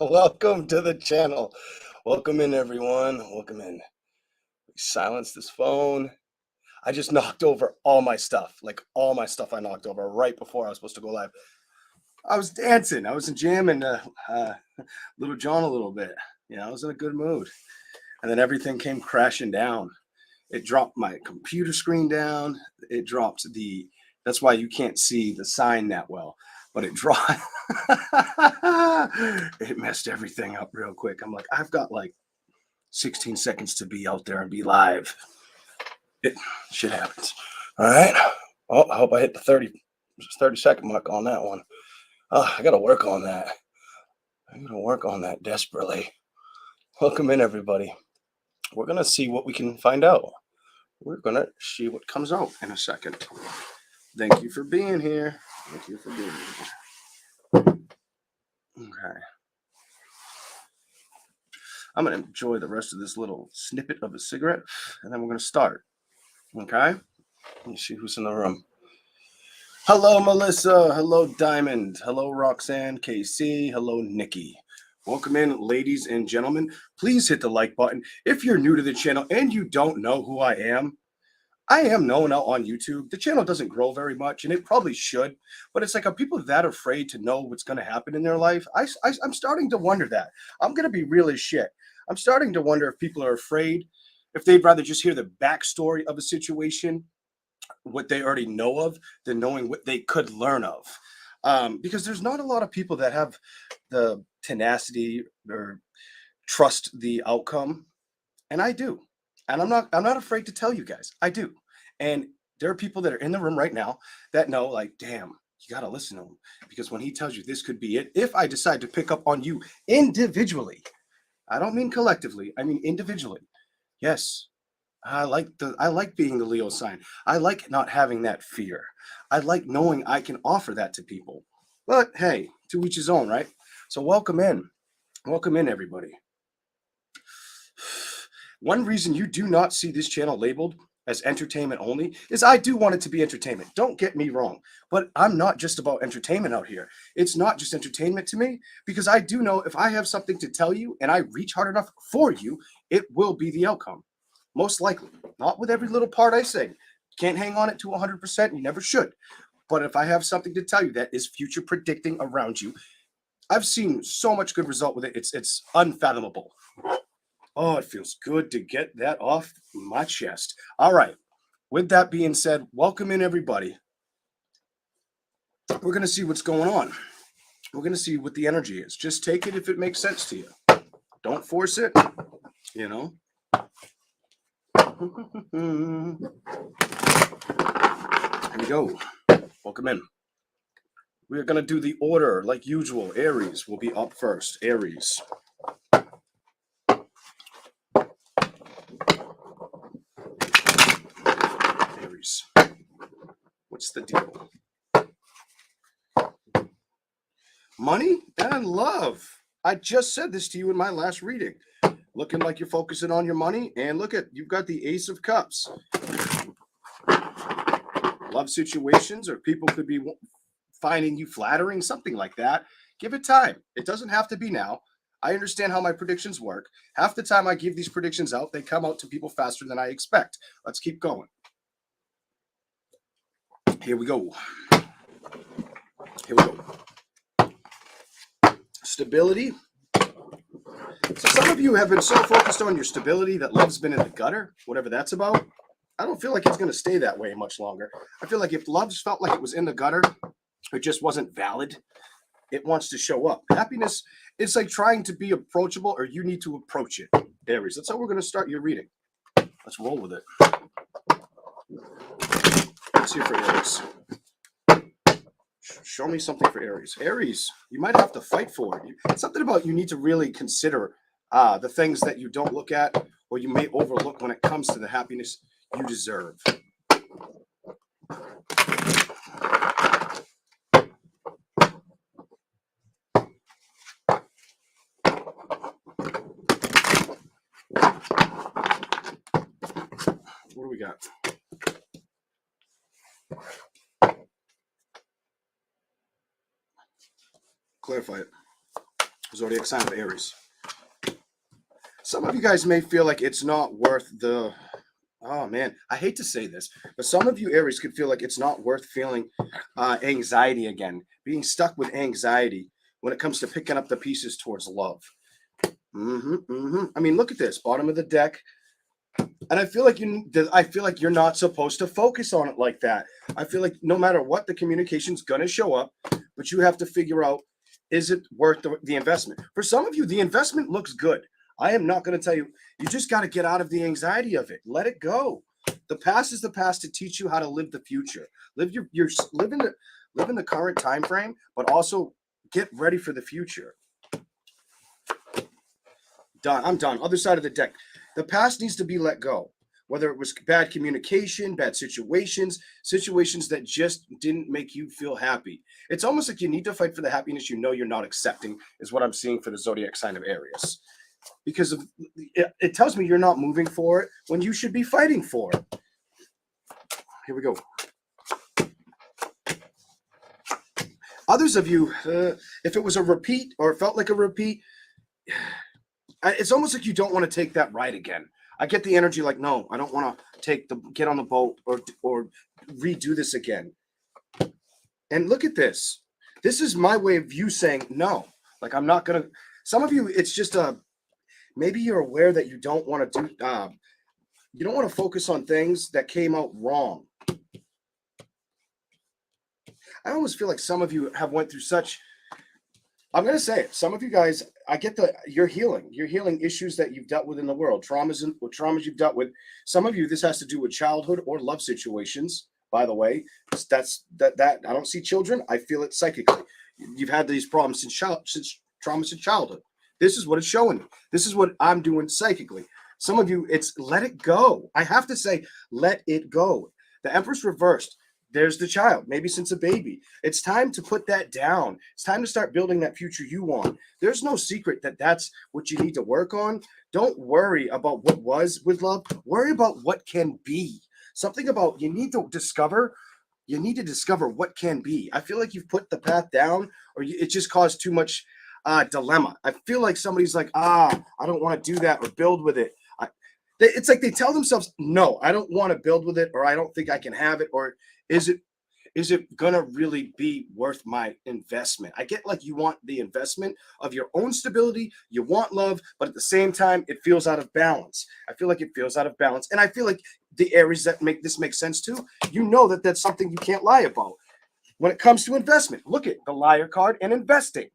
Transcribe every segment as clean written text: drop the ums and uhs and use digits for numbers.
Welcome to the channel. Welcome in, everyone. Welcome in. Silence this phone. I just knocked over all my stuff. Like all my stuff I knocked over right before I was supposed to go live. I was dancing. I was jamming Little John a little bit. I was in a good mood. And then everything came crashing down. It dropped my computer screen down. It dropped that's why you can't see the sign that well. But it dropped. It messed everything up real quick. I'm like, I've got like 16 seconds to be out there and be live. Shit happens. All right. Oh, I hope I hit the 30-second mark on that one. Oh, I got to work on that. I'm going to work on that desperately. Welcome in, everybody. We're going to see what we can find out. We're going to see what comes out in a second. Thank you for being here. Thank you for being here. Okay. I'm going to enjoy the rest of this little snippet of a cigarette, and then we're going to start. Okay? Let me see who's in the room. Hello, Melissa. Hello, Diamond. Hello, Roxanne, KC. Hello, Nikki. Welcome in, ladies and gentlemen. Please hit the like button. If you're new to the channel and you don't know who I am known out on YouTube. The channel doesn't grow very much, and it probably should, but it's like, are people that afraid to know what's going to happen in their life? I'm starting to wonder that. I'm going to be real as shit. I'm starting to wonder if people are afraid, if they'd rather just hear the backstory of a situation, what they already know of, than knowing what they could learn of. Because there's not a lot of people that have the tenacity or trust the outcome, and I do. And I'm not afraid to tell you guys, I do. And there are people that are in the room right now that know, like, damn, you got to listen to him, because when he tells you this could be it, if I decide to pick up on you individually, I don't mean collectively, I mean individually. Yes, I like being the Leo sign. I like not having that fear. I like knowing I can offer that to people. But hey, to each his own, right? So welcome in. Welcome in, everybody. One reason you do not see this channel labeled as entertainment only is I do want it to be entertainment. Don't get me wrong, but I'm not just about entertainment out here. It's not just entertainment to me, because I do know if I have something to tell you and I reach hard enough for you, it will be the outcome. Most likely. Not with every little part I say. Can't hang on it to 100%. You never should. But if I have something to tell you that is future predicting around you, I've seen so much good result with it. It's unfathomable. Oh, it feels good to get that off my chest. All right. With that being said, welcome in, everybody. We're going to see what's going on. We're going to see what the energy is. Just take it if it makes sense to you. Don't force it, you know. Here we go. Welcome in. We're going to do the order like usual. Aries will be up first. Aries. Aries. What's the deal? Money and love. I just said this to you in my last reading. Looking like you're focusing on your money, and look at, you've got the Ace of Cups. Love situations, or people could be finding you flattering, something like that. Give it time. It doesn't have to be now. I understand how my predictions work. Half the time I give these predictions out, they come out to people faster than I expect. Let's keep going. Here we go. Here we go. Stability. So some of you have been so focused on your stability that love's been in the gutter, whatever that's about. I don't feel like it's going to stay that way much longer. I feel like if love's felt like it was in the gutter, it just wasn't valid, it wants to show up. Happiness, it's like trying to be approachable, or you need to approach it. Aries, that's how we're going to start your reading. Let's roll with it. Let's hear for Aries. Show me something for Aries. Aries, you might have to fight for it. It's something about you need to really consider the things that you don't look at, or you may overlook when it comes to the happiness you deserve. What do we got? clarify it. Zodiac sign of Aries. Some of you guys may feel like it's not worth the, oh man, I hate to say this, but some of you Aries could feel like it's not worth feeling anxiety again, being stuck with anxiety when it comes to picking up the pieces towards love. I mean, look at this, bottom of the deck. And I feel like you're not supposed to focus on it like that. I feel like no matter what, the communication's gonna show up, but you have to figure out, is it worth the investment? For some of you, the investment looks good. I am not going to tell you. You just got to get out of the anxiety of it. Let it go. The past is the past to teach you how to live the future. Live live in the current time frame, but also get ready for the future. Done. I'm done. Other side of the deck. The past needs to be let go. Whether it was bad communication, bad situations that just didn't make you feel happy. It's almost like you need to fight for the happiness you know you're not accepting, is what I'm seeing for the zodiac sign of Aries. Because it tells me you're not moving for it when you should be fighting for it. Here we go. Others of you, if it was a repeat or it felt like a repeat, it's almost like you don't want to take that ride again. I get the energy like, no, I don't want to get on the boat or redo this again. And look at this. This is my way of you saying no. Like, I'm not going to. Some of you, it's just maybe you're aware that you don't want to you don't want to focus on things that came out wrong. I almost feel like some of you have went through such, I'm going to say it. Some of you guys, I get you're healing issues that you've dealt with in the world, traumas you've dealt with. Some of you, this has to do with childhood or love situations. By the way, that I don't see children. I feel it psychically. You've had these problems since traumas in childhood. This is what it's showing me. This is what I'm doing psychically. Some of you, it's let it go. I have to say, let it go. The Empress reversed. There's the child, maybe since a baby. It's time to put that down. It's time to start building that future you want. There's no secret that that's what you need to work on. Don't worry about what was with love. Worry about what can be. Something about you need to discover what can be. I feel like you've put the path down, or it just caused too much dilemma. I feel like somebody's like, I don't want to do that or build with it. It's like they tell themselves, no, I don't want to build with it, or I don't think I can have it, or is it gonna really be worth my investment? I get like you want the investment of your own stability, you want love, but at the same time, it feels out of balance. I feel like it feels out of balance, and I feel like the Aries that make this make sense too. You know that that's something you can't lie about when it comes to investment. Look at the liar card and investing.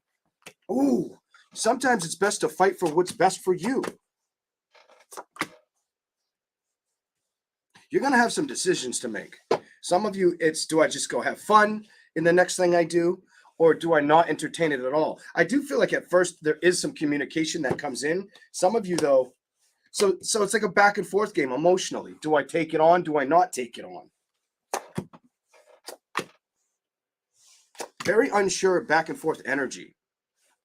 Ooh, sometimes it's best to fight for what's best for you. You're going to have some decisions to make. Some of you, it's, do I just go have fun in the next thing I do, or do I not entertain it at all? I do feel like at first there is some communication that comes in. Some of you, though, so it's like a back and forth game emotionally. Do I take it on? Do I not take it on? Very unsure back and forth energy.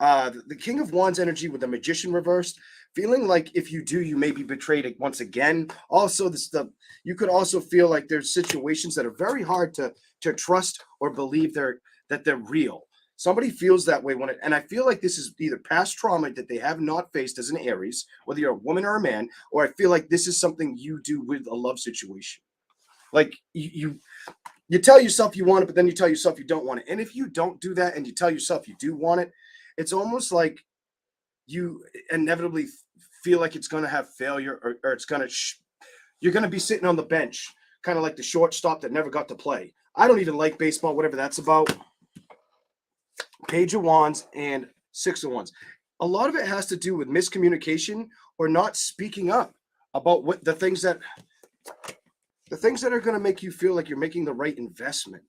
The King of Wands energy with the Magician reversed, feeling like if you do, you may be betrayed once again. Also, you could also feel like there's situations that are very hard to trust or believe that they're real. Somebody feels that way and I feel like this is either past trauma that they have not faced as an Aries, whether you're a woman or a man, or I feel like this is something you do with a love situation. Like you tell yourself you want it, but then you tell yourself you don't want it. And if you don't do that and you tell yourself you do want it, it's almost like you inevitably feel like it's going to have failure, or it's going to, you're going to be sitting on the bench, kind of like the shortstop that never got to play. I don't even like baseball, whatever that's about. Page of Wands and Six of Wands. A lot of it has to do with miscommunication or not speaking up about what the things that are going to make you feel like you're making the right investment.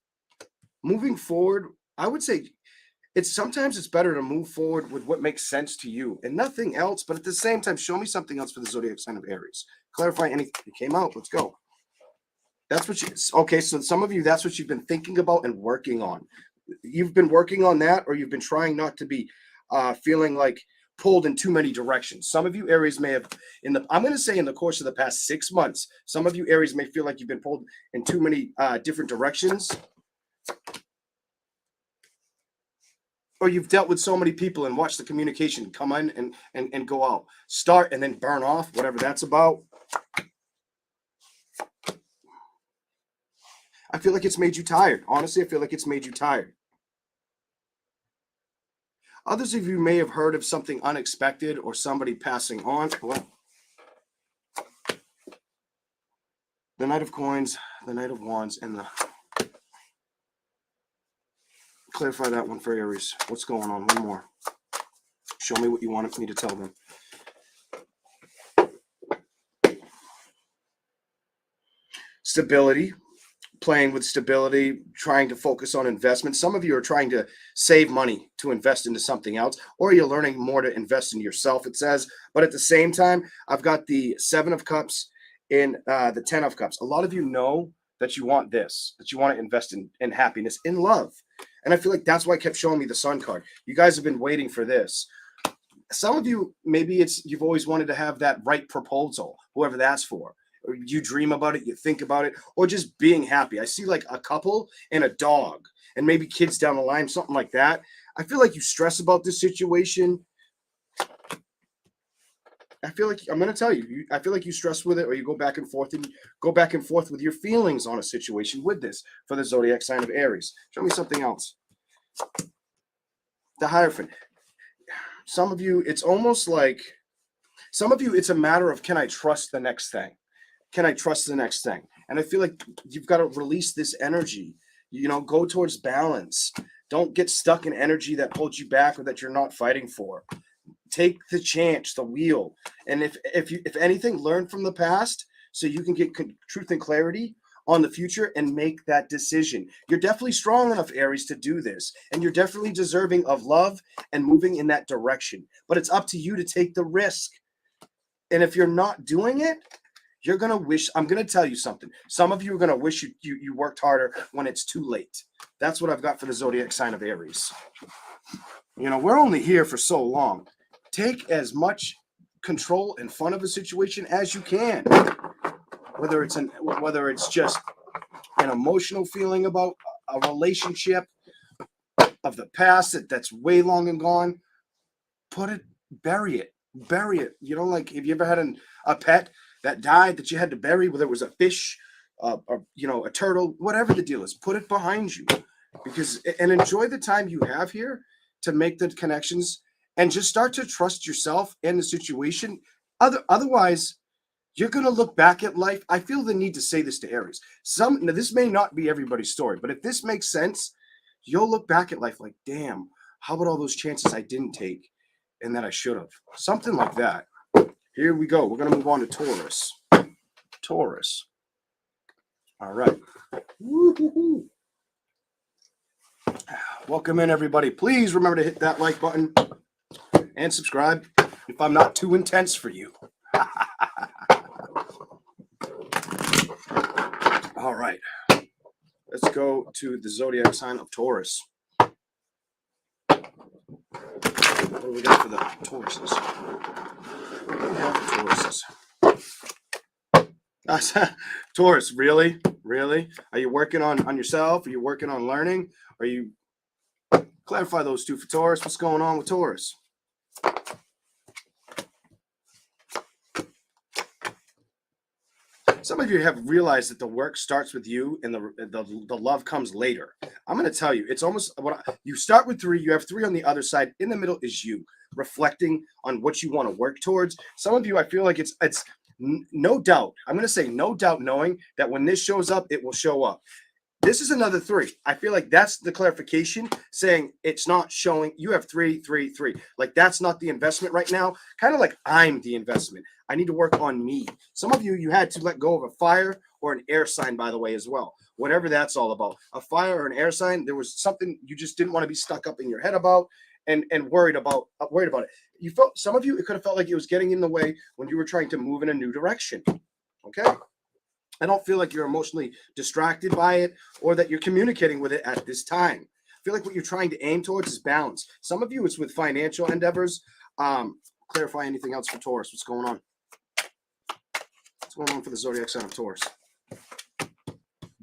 Moving forward, I would say sometimes it's better to move forward with what makes sense to you and nothing else, but at the same time, show me something else for the zodiac sign of Aries. Clarify anything. It came out. Let's go. That's what okay. So some of you, that's what you've been thinking about and working on. You've been working on that, or you've been trying not to be feeling like pulled in too many directions. Some of you Aries may have I'm going to say in the course of the past 6 months, some of you Aries may feel like you've been pulled in too many different directions. or you've dealt with so many people and watched the communication come in and go out, start and then burn off, whatever that's about. I feel like it's made you tired. Honestly, I feel like it's made you tired. Others of you may have heard of something unexpected or somebody passing on. Well, the Knight of Coins, the Knight of Wands, and the... Clarify that one for Aries. What's going on? One more. Show me what you wanted me to tell them. Stability. Playing with stability, trying to focus on investment. Some of you are trying to save money to invest into something else, or you're learning more to invest in yourself, it says. But at the same time, I've got the 7 of Cups in the 10 of Cups. A lot of you know that you want this, that you want to invest in happiness, in love. And I feel like that's why I kept showing me the Sun card. You guys have been waiting for this. Some of you, maybe it's you've always wanted to have that right proposal, whoever that's for. Or you dream about it, you think about it, or just being happy. I see like a couple and a dog and maybe kids down the line, something like that. I feel like you stress about this situation. I feel like, I'm going to tell you, I feel like you stress with it, or you go back and forth with your feelings on a situation with this for the zodiac sign of Aries. Show me something else. The Hierophant. Some of you, it's almost like, some of you, it's a matter of, can I trust the next thing? Can I trust the next thing? And I feel like you've got to release this energy, go towards balance. Don't get stuck in energy that holds you back or that you're not fighting for. Take the chance, the wheel. And if anything, learn from the past so you can get truth and clarity on the future and make that decision. You're definitely strong enough, Aries, to do this. And you're definitely deserving of love and moving in that direction. But it's up to you to take the risk. And if you're not doing it, you're going to wish, I'm going to tell you something. Some of you are going to wish you worked harder when it's too late. That's what I've got for the zodiac sign of Aries. We're only here for so long. Take as much control and fun of a situation as you can. Whether it's just an emotional feeling about a relationship of the past that's way long and gone, bury it. Like, have you ever had a pet that died that you had to bury, whether it was a fish, or a turtle, whatever the deal is, put it behind you, and enjoy the time you have here to make the connections and just start to trust yourself and the situation. Otherwise, you're going to look back at life. I feel the need to say this to Aries. Now, this may not be everybody's story, but if this makes sense, you'll look back at life like, damn, how about all those chances I didn't take and that I should have? Something like that. Here we go. We're going to move on to Taurus. Taurus. All right. Woo-hoo-hoo. Welcome in, everybody. Please remember to hit that like button and subscribe if I'm not too intense for you. All right. Let's go to the zodiac sign of Taurus. What do we got for the Tauruses? What do we have for Tauruses? Taurus, really? Really? Are you working on yourself? Are you working on learning? Are you... Clarify those two for Taurus. What's going on with Taurus? Some of you have realized that the work starts with you and the love comes later. I'm going to tell you, it's almost you start with 3, you have 3 on the other side. In the middle is you reflecting on what you want to work towards. Some of you, I feel like it's no doubt. I'm going to say no doubt knowing that when this shows up, it will show up. This is another 3. I feel like that's the clarification, saying it's not showing. You have 3, 3, 3. Like, that's not the investment right now. Kind of like I'm the investment. I need to work on me. Some of you had to let go of a fire or an air sign, by the way, as well. Whatever that's all about. A fire or an air sign, there was something you just didn't want to be stuck up in your head about and worried about it. You felt, some of you, it could have felt like it was getting in the way when you were trying to move in a new direction. Okay? I don't feel like you're emotionally distracted by it or that you're communicating with it at this time. I feel like what you're trying to aim towards is balance. Some of you, it's with financial endeavors. Clarify anything else for Taurus. What's going on? What's going on for the zodiac sign of Taurus?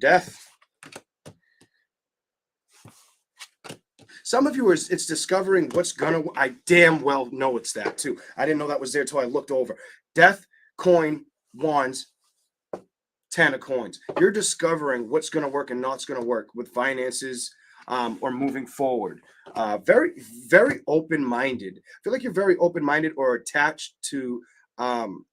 Death. Some of you it's discovering what's gonna. I damn well know it's that too. I didn't know that was there till I looked over. Death, coin, wands, 10 of coins. You're discovering what's going to work and not's going to work with finances, or moving forward. Very, very open-minded. I feel like you're very open-minded or attached to. I'm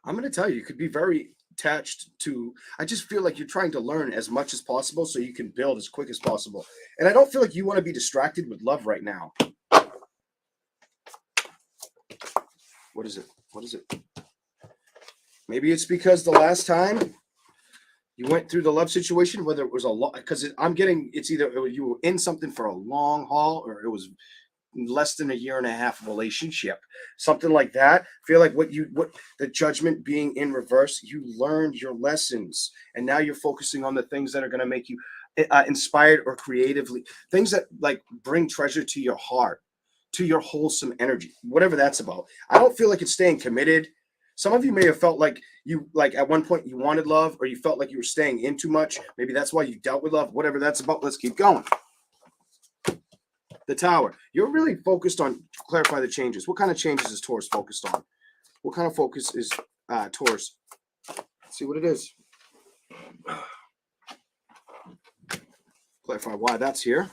going to tell you, you could be very attached to. I just feel like you're trying to learn as much as possible so you can build as quick as possible. And I don't feel like you want to be distracted with love right now. What is it? What is it? Maybe it's because the last time you went through the love situation, whether it was a lot, because I'm getting, it's either you were in something for a long haul or it was less than a year and a half relationship, something like that. I feel like what the judgment being in reverse, you learned your lessons and now you're focusing on the things that are going to make you inspired or creatively, things that like bring treasure to your heart, to your wholesome energy, whatever that's about. I don't feel like it's staying committed. Some of you may have felt like you, like at one point you wanted love, or you felt like you were staying in too much. Maybe that's why you dealt with love, whatever that's about. Let's keep going. The Tower. You're really focused on, clarify the changes. What kind of changes is Taurus focused on? What kind of focus is Taurus? Let's see what it is. Clarify why that's here.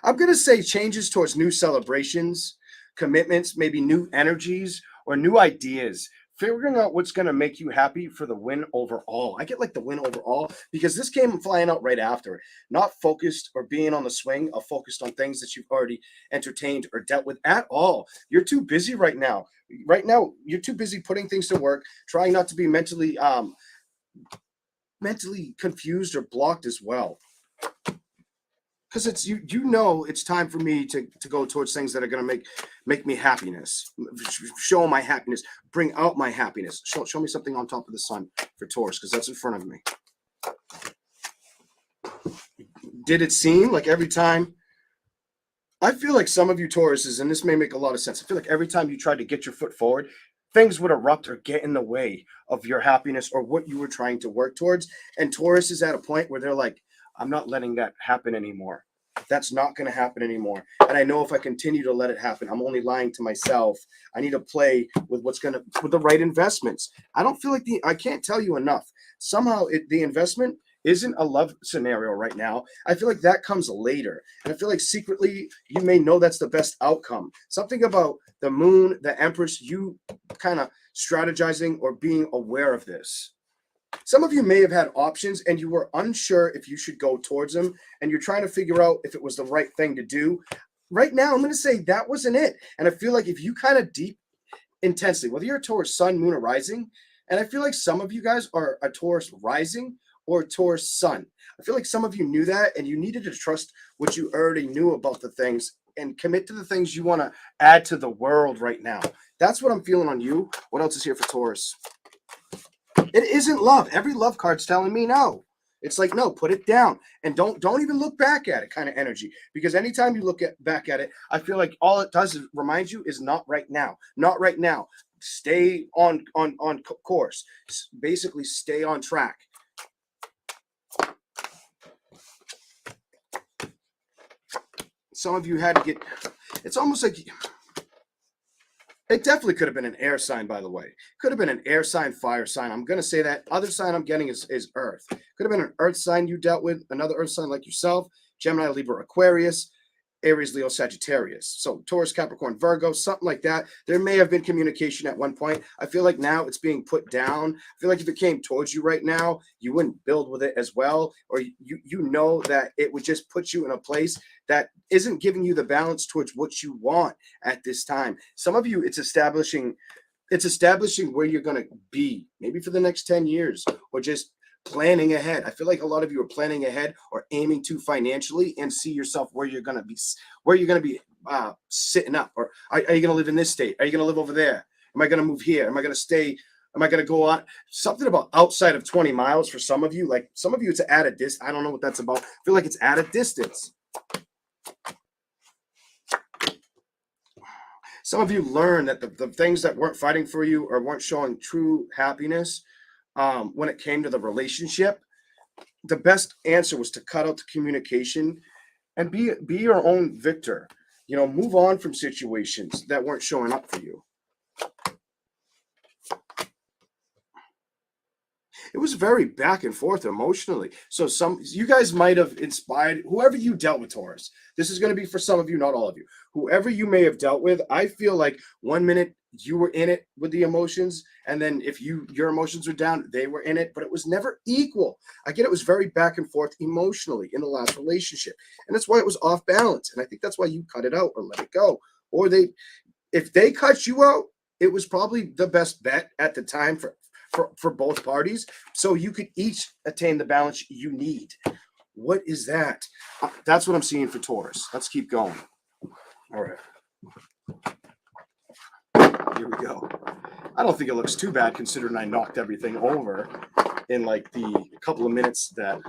I'm going to say changes towards new celebrations, commitments, maybe new energies or new ideas. Figuring out what's going to make you happy for the win overall. I get like the win overall because this came flying out right after it. Not focused or being on the swing of focused on things that you've already entertained or dealt with at all. You're too busy right now. Right now, you're too busy putting things to work, trying not to be mentally confused or blocked as well. Because it's you know it's time for me to go towards things that are going to make me happiness, show my happiness, bring out my happiness. Show me something on top of the sun for Taurus, because that's in front of me. Did it seem like every time? I feel like some of you Tauruses, and this may make a lot of sense, I feel like every time you tried to get your foot forward, things would erupt or get in the way of your happiness or what you were trying to work towards. And Taurus is at a point where they're like, I'm not letting that happen anymore. That's not going to happen anymore. And I know if I continue to let it happen, I'm only lying to myself. I need to play with with the right investments. I don't feel like I can't tell you enough. Somehow the investment isn't a love scenario right now. I feel like that comes later. And I feel like secretly you may know that's the best outcome. Something about the moon, the Empress, you kind of strategizing or being aware of this. Some of you may have had options and you were unsure if you should go towards them, and you're trying to figure out if it was the right thing to do. Right now, I'm going to say that wasn't it. And I feel like if you kind of deep intensely, whether you're a Taurus sun, moon, or rising, and I feel like some of you guys are a Taurus rising or a Taurus sun. I feel like some of you knew that and you needed to trust what you already knew about the things and commit to the things you want to add to the world right now. That's what I'm feeling on you. What else is here for Taurus? It isn't love. Every love card's telling me no. It's like, no, put it down and don't even look back at it kind of energy. Because anytime you look back at it, I feel like all it does is remind you is not right now. Not right now. Stay on course. Basically, stay on track. Some of you had to get, it's almost like, it definitely could have been an air sign, by the way. Could have been an air sign, fire sign. I'm going to say that. Other sign I'm getting is Earth. Could have been an Earth sign you dealt with, another Earth sign like yourself, Gemini, Libra, Aquarius, Aries, Leo, Sagittarius. So Taurus, Capricorn, Virgo, something like that. There may have been communication at one point. I feel like now it's being put down. I feel like if it came towards you right now, you wouldn't build with it as well. Or you know that it would just put you in a place that isn't giving you the balance towards what you want at this time. Some of you, it's establishing where you're going to be, maybe for the next 10 years, or just planning ahead. I feel like a lot of you are planning ahead or aiming to financially and see yourself where you're going to be sitting up. Or are you going to live in this state? Are you going to live over there? Am I going to move here? Am I going to stay? Am I going to go on? Something about outside of 20 miles for some of you. Like some of you, it's at a distance. I don't know what that's about. I feel like it's at a distance. Some of you learn that the things that weren't fighting for you or weren't showing true happiness when it came to the relationship, the best answer was to cut out the communication and be your own victor. You know, move on from situations that weren't showing up for you. It was very back and forth emotionally. So you guys might have inspired whoever you dealt with, Taurus. This is going to be for some of you, not all of you. Whoever you may have dealt with, I feel like 1 minute you were in it with the emotions, and then if your emotions were down, they were in it, but it was never equal. Again, it was very back and forth emotionally in the last relationship, and that's why it was off balance. And I think that's why you cut it out or let it go. Or if they cut you out, it was probably the best bet at the time for both parties, so you could each attain the balance you need. What is that? That's what I'm seeing for Taurus. Let's keep going. All right. Here we go. I don't think it looks too bad considering I knocked everything over in like the couple of minutes that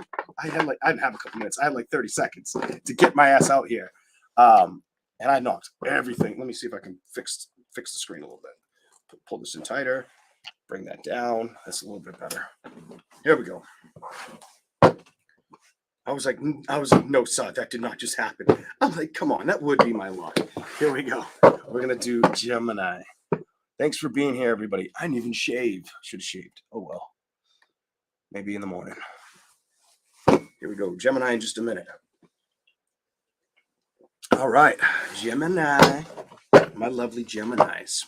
I had. I didn't have a couple minutes. I had like 30 seconds to get my ass out here. And I knocked everything. Let me see if I can fix the screen a little bit. Pull this in tighter. Bring that down. That's a little bit better. Here we go. I was like, no, sir, that did not just happen. I'm like, come on, that would be my luck. Here we go. We're going to do Gemini. Thanks for being here, everybody. I didn't even shave. Should have shaved. Oh, well. Maybe in the morning. Here we go. Gemini in just a minute. All right. Gemini. My lovely Geminis.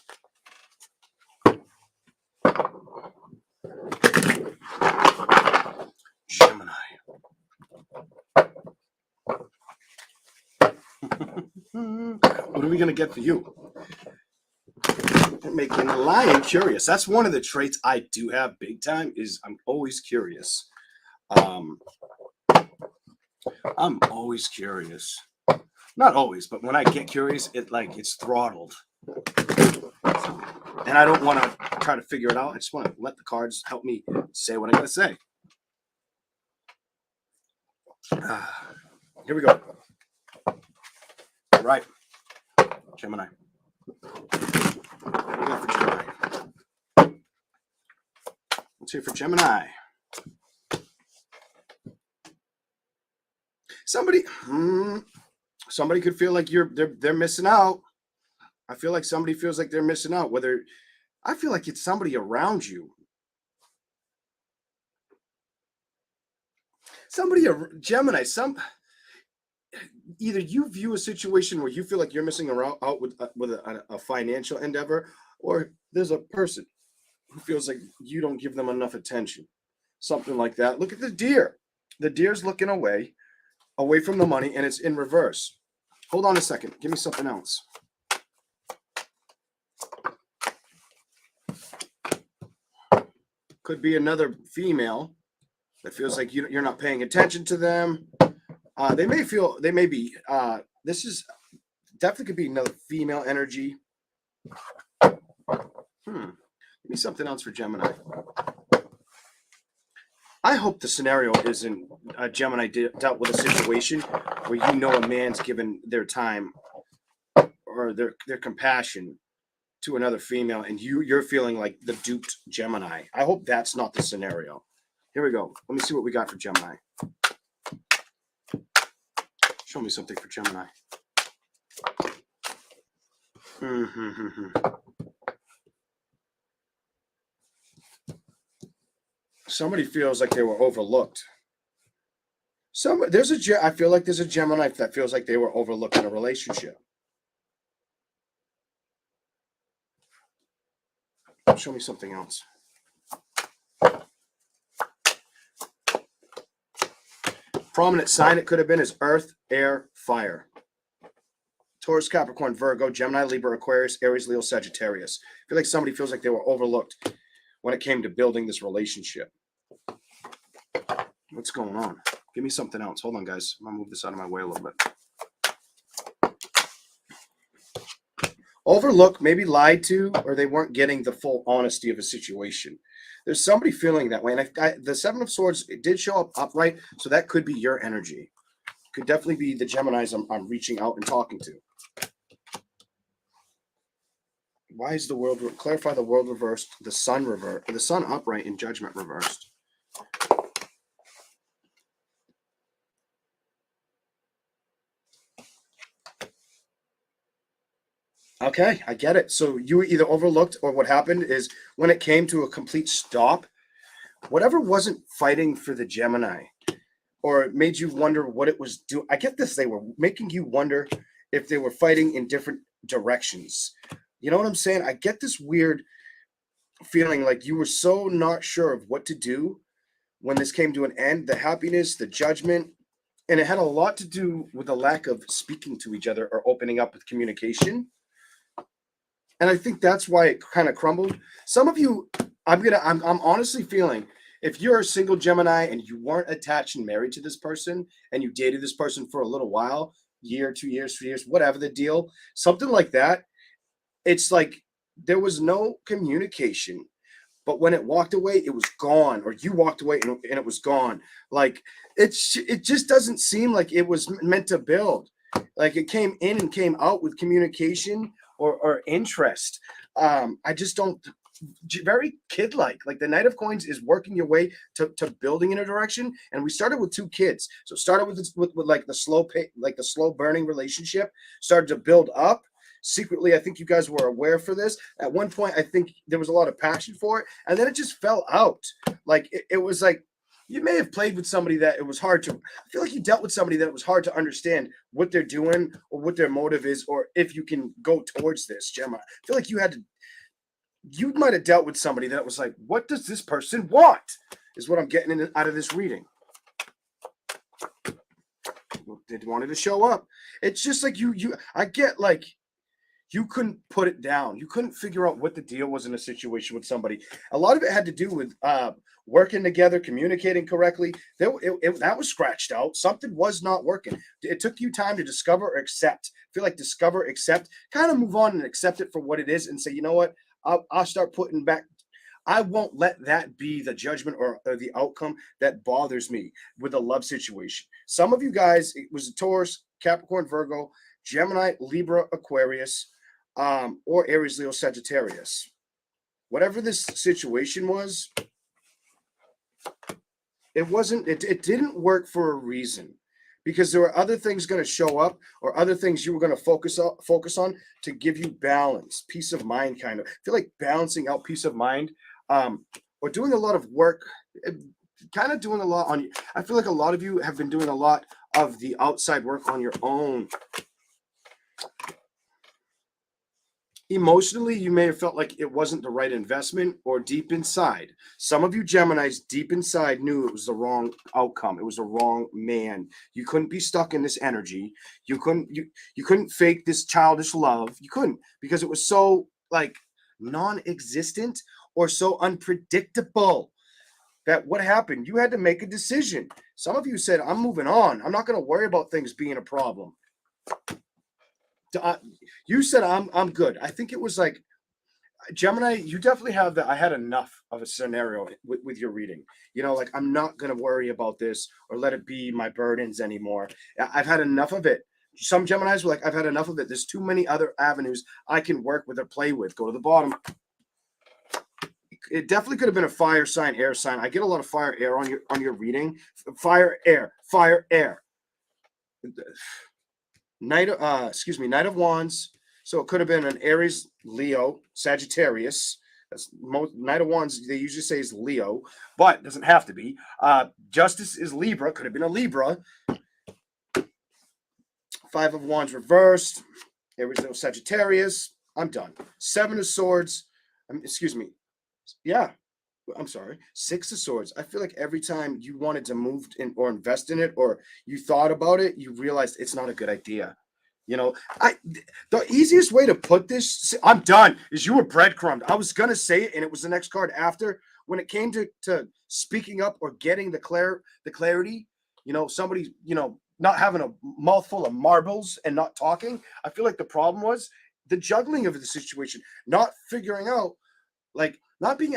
Gemini. What are we going to get for you? Making a lion curious. That's one of the traits I do have big time, is I'm always curious. I'm always curious. Not always, but when I get curious, it's throttled. And I don't want to try to figure it out. I just want to let the cards help me say what I got to say. Here we go. All right. Gemini. What do we got for Gemini? Let's hear for Gemini. Somebody could feel like they're missing out. I feel like somebody feels like they're missing out. I feel like it's somebody around you. Gemini, either you view a situation where you feel like you're missing out with a financial endeavor, or there's a person who feels like you don't give them enough attention. Something like that. Look at the deer. The deer's looking away from the money, and it's in reverse. Hold on a second. Give me something else. Could be another female that feels like you're not paying attention to them. This is definitely could be another female energy. Give me something else for Gemini. I hope the scenario isn't Gemini dealt with a situation where a man's given their time or their compassion to another female, and you're feeling like the duped Gemini. I hope that's not the scenario. Here we go. Let me see what we got for Gemini. Show me something for Gemini. Somebody feels like they were overlooked. I feel like there's a Gemini that feels like they were overlooked in a relationship. Show me something else. Prominent sign it could have been is Earth, Air, Fire. Taurus, Capricorn, Virgo, Gemini, Libra, Aquarius, Aries, Leo, Sagittarius. I feel like somebody feels like they were overlooked when it came to building this relationship. What's going on? Give me something else. Hold on, guys. I'm going to move this out of my way a little bit. Overlooked, maybe lied to, or they weren't getting the full honesty of a situation. There's somebody feeling that way. And the Seven of Swords, it did show up upright, so that could be your energy. Could definitely be the Geminis I'm reaching out and talking to. Why is the world, clarify the world reversed, the sun upright, and judgment reversed? Okay, I get it. So you were either overlooked, or what happened is when it came to a complete stop, whatever wasn't fighting for the Gemini, or it made you wonder what it was doing. I get this. They were making you wonder if they were fighting in different directions. You know what I'm saying? I get this weird feeling like you were so not sure of what to do when this came to an end. The happiness, the judgment, and it had a lot to do with the lack of speaking to each other or opening up with communication. And I think that's why it kind of crumbled. Some of you, I'm honestly feeling, if you're a single Gemini and you weren't attached and married to this person and you dated this person for a little while, year, 2 years, 3 years, whatever the deal, something like that, it's like there was no communication. But when it walked away, it was gone, or you walked away and it was gone. Like it just doesn't seem like it was meant to build. Like it came in and came out with communication or interest. I just don't. Very kid-like. Like the Knight of Coins is working your way to building in a direction. And we started with 2 kids, so it started with like the slow burning relationship, started to build up. Secretly, I think you guys were aware for this. At one point, I think there was a lot of passion for it, and then it just fell out. Like it was like you may have played with somebody that it was hard to. I feel like you dealt with somebody that it was hard to understand what they're doing or what their motive is, or if you can go towards this, Gemma. I feel like you might have dealt with somebody that was like, what does this person want? Is what I'm getting out of this reading. They wanted to show up. It's just like I get like you couldn't put it down. You couldn't figure out what the deal was in a situation with somebody. A lot of it had to do with working together, communicating correctly. That was scratched out. Something was not working. It took you time to discover or accept. I feel like discover, accept, kind of move on and accept it for what it is and say, you know what? I'll start putting back. I won't let that be the judgment or the outcome that bothers me with a love situation. Some of you guys, it was a Taurus, Capricorn, Virgo, Gemini, Libra, Aquarius, or Aries, Leo, Sagittarius. Whatever this situation was, it didn't work for a reason, because there were other things going to show up or other things you were going to focus on to give you balance, peace of mind, kind of. I feel like balancing out peace of mind, or doing a lot of work, kind of doing a lot on you. I feel like a lot of you have been doing a lot of the outside work on your own. Emotionally, you may have felt like it wasn't the right investment, or deep inside. Some of you Geminis deep inside knew it was the wrong outcome. It was the wrong man. You couldn't be stuck in this energy. You couldn't fake this childish love. You couldn't, because it was so like non-existent or so unpredictable that what happened, you had to make a decision. Some of you said, I'm moving on. I'm not going to worry about things being a problem. You said I'm good. I think it was like Gemini. You definitely have that. I had enough of a scenario with your reading. You know, like I'm not gonna worry about this or let it be my burdens anymore. I've had enough of it. Some Geminis were like, I've had enough of it. There's too many other avenues I can work with or play with. Go to the bottom. It definitely could have been a fire sign, air sign. I get a lot of fire, air on your reading. Fire, air, fire, air. Knight of Wands. So it could have been an Aries, Leo, Sagittarius. That's Knight of Wands. They usually say is Leo, but it doesn't have to be. Justice is Libra. Could have been a Libra. 5 of Wands reversed. Aries, Leo, Sagittarius. I'm done. 7 of Swords. Yeah. I'm sorry. 6 of Swords. I feel like every time you wanted to move in or invest in it, or you thought about it, you realized it's not a good idea. You know, the easiest way to put this, I'm done, is you were breadcrumbed. I was going to say it, and it was the next card after. When it came to speaking up or getting the clarity, you know, somebody, you know, not having a mouthful of marbles and not talking. I feel like the problem was the juggling of the situation, not figuring out, like, not being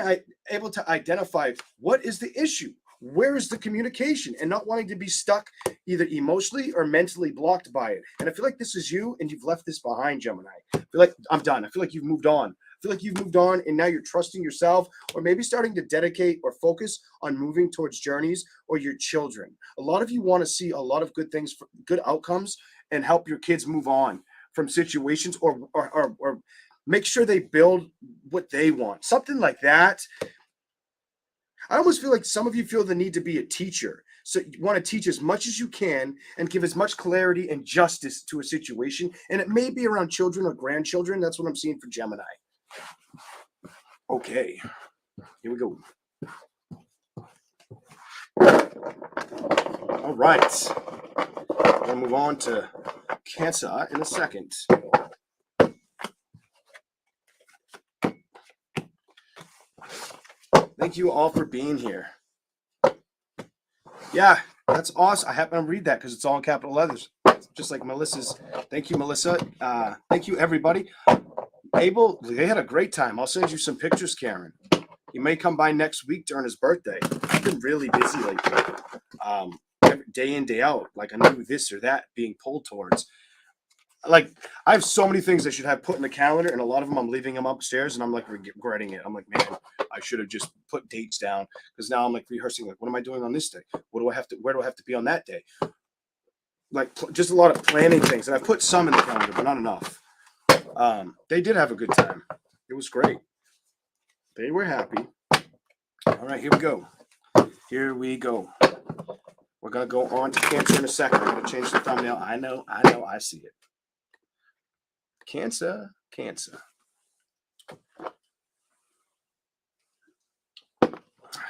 able to identify what is the issue, where is the communication, and not wanting to be stuck either emotionally or mentally blocked by it. And I feel like this is you, and you've left this behind, Gemini. I feel like I'm done. I feel like you've moved on. I feel like you've moved on, and now you're trusting yourself, or maybe starting to dedicate or focus on moving towards journeys or your children. A lot of you want to see a lot of good things, good outcomes, and help your kids move on. from situations, or make sure they build what they want. Something like that. I almost feel like some of you feel the need to be a teacher. So you want to teach as much as you can and give as much clarity and justice to a situation. And it may be around children or grandchildren. That's what I'm seeing for Gemini. Okay, here we go. All right. We're going to move on to Cancer in a second. Thank you all for being here. Yeah, that's awesome. I happen to read that because it's all in capital letters, just like Melissa's. Thank you, Melissa. Thank you, everybody. Abel, they had a great time. I'll send you some pictures, Karen. He may come by next week during his birthday. I've been really busy lately. Day in, day out. Like I knew this or that being pulled towards. Like I have so many things I should have put in the calendar, and a lot of them I'm leaving them upstairs, and I'm like regretting it. I'm like, man, I should have just put dates down, because now I'm like rehearsing. Like, what am I doing on this day? Where do I have to be on that day? Like just a lot of planning things, and I put some in the calendar, but not enough. They did have a good time. It was great. They were happy. All right, here we go. Here we go. We're gonna go on to Cancer in a second. I'm gonna change the thumbnail. I know, I see it. Cancer.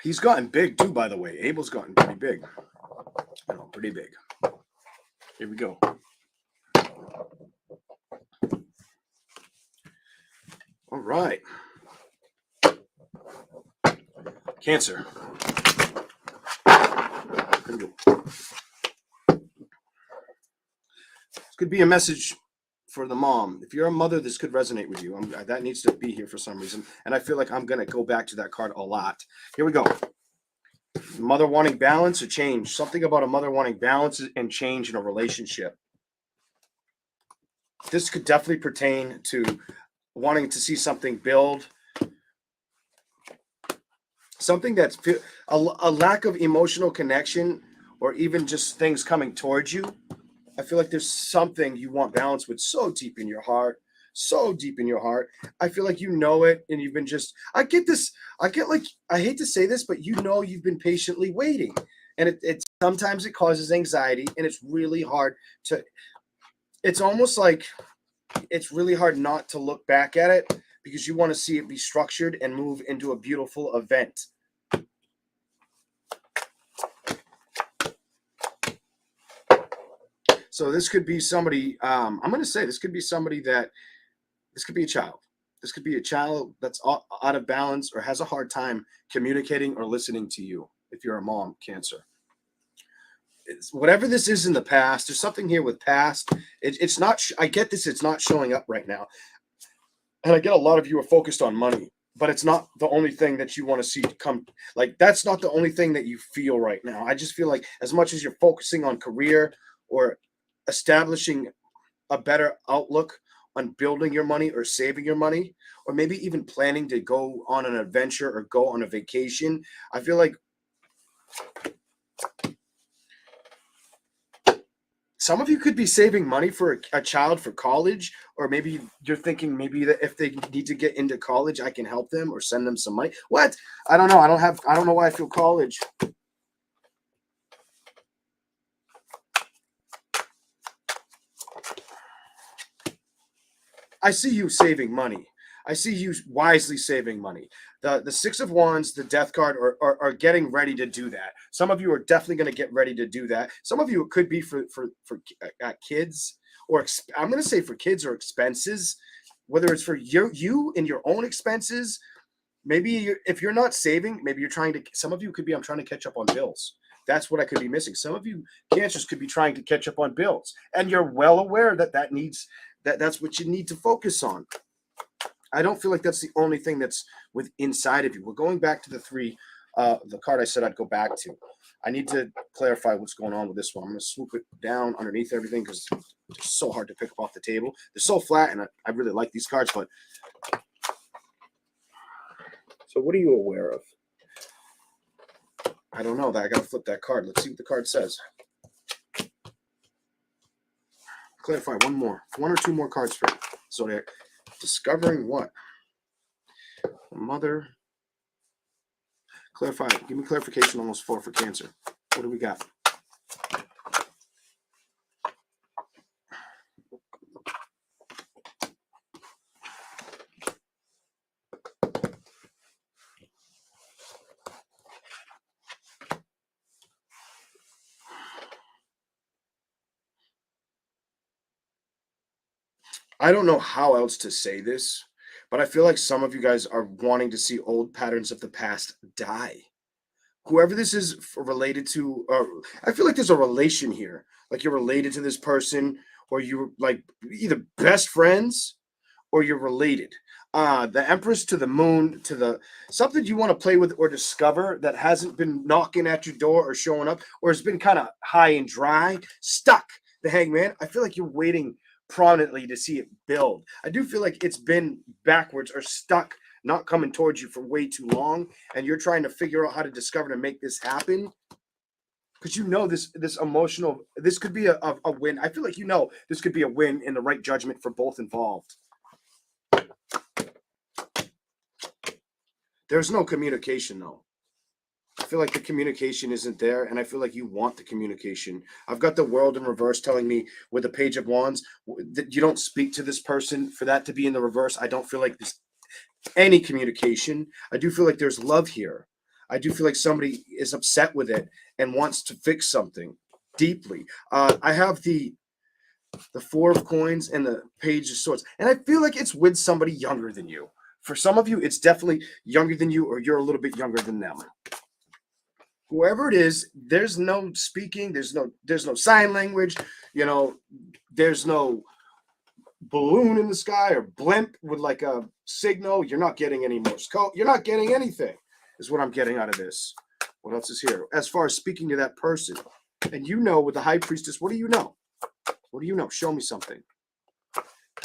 He's gotten big too, by the way. Abel's gotten pretty big. Pretty big. Here we go. All right. Cancer. Here we go. This could be a message for the mom. If you're a mother, this could resonate with you. That needs to be here for some reason. And I feel like I'm going to go back to that card a lot. Here we go. Mother wanting balance or change. Something about a mother wanting balance and change in a relationship. This could definitely pertain to wanting to see something build. Something that's a lack of emotional connection, or even just things coming towards you. I feel like there's something you want balance with so deep in your heart. I feel like you know it, and you've been I hate to say this, but you've been patiently waiting. And it sometimes it causes anxiety, and it's really hard it's almost like it's really hard not to look back at it, because you want to see it be structured and move into a beautiful event. So this could be somebody, I'm going to say this could be somebody this could be a child. This could be a child that's out of balance or has a hard time communicating or listening to you. If you're a mom, Cancer. Whatever this is in the past, there's something here with past. It's not, I get this, it's not showing up right now. And I get a lot of you are focused on money, but it's not the only thing that you want to see come. Like, that's not the only thing that you feel right now. I just feel like as much as you're focusing on career or establishing a better outlook on building your money or saving your money, or maybe even planning to go on an adventure or go on a vacation, I feel like some of you could be saving money for a child for college, or maybe you're thinking maybe that if they need to get into college, I can help them or send them some money. What? I don't know. I don't know why I feel college. I see you saving money. I see you wisely saving money. The Six of Wands, the Death card are getting ready to do that. Some of you are definitely going to get ready to do that. Some of you, it could be for kids, or I'm going to say for kids or expenses, whether it's for you and your own expenses. Maybe if you're not saving, maybe you're trying to, some of you could be, I'm trying to catch up on bills. That's what I could be missing. Some of you Cancers could be trying to catch up on bills, and you're well aware that's what you need to focus on. I don't feel like that's the only thing that's inside of you. We're going back to the card I said I'd go back to. I need to clarify what's going on with this one. I'm going to swoop it down underneath everything because it's so hard to pick up off the table. They're so flat, and I really like these cards. But so what are you aware of? I don't know. I got to flip that card. Let's see what the card says. clarify one more. One or two more cards for Zodiac. Discovering what? Mother. Clarify. Give me clarification on those 4 for Cancer. What do we got? I don't know how else to say this, but I feel like some of you guys are wanting to see old patterns of the past die. Whoever this is related to, I feel like there's a relation here. Like you're related to this person, or you're like either best friends or you're related. The Empress to the Moon to the something you want to play with or discover that hasn't been knocking at your door or showing up, or has been kind of high and dry, stuck. The Hangman. I feel like you're waiting prominently to see it build. I do feel like it's been backwards or stuck, not coming towards you for way too long, and you're trying to figure out how to discover to make this happen. Because you know this emotional, this could be a win. I feel like you know this could be a win in the right judgment for both involved. There's no communication though. I feel like the communication isn't there, and I feel like you want the communication. I've got the World in reverse telling me with the Page of Wands that you don't speak to this person. For that to be in the reverse, I don't feel like there's any communication. I do feel like there's love here. I do feel like somebody is upset with it and wants to fix something deeply. I have the 4 of Coins and the Page of Swords, and I feel like it's with somebody younger than you. For some of you, it's definitely younger than you, or you're a little bit younger than them. Whoever it is, there's no speaking, there's no sign language, there's no balloon in the sky or blimp with like a signal. You're not getting any Morse code. You're not getting anything, is what I'm getting out of this. What else is here? As far as speaking to that person, and with the High Priestess, what do you know? What do you know? Show me something.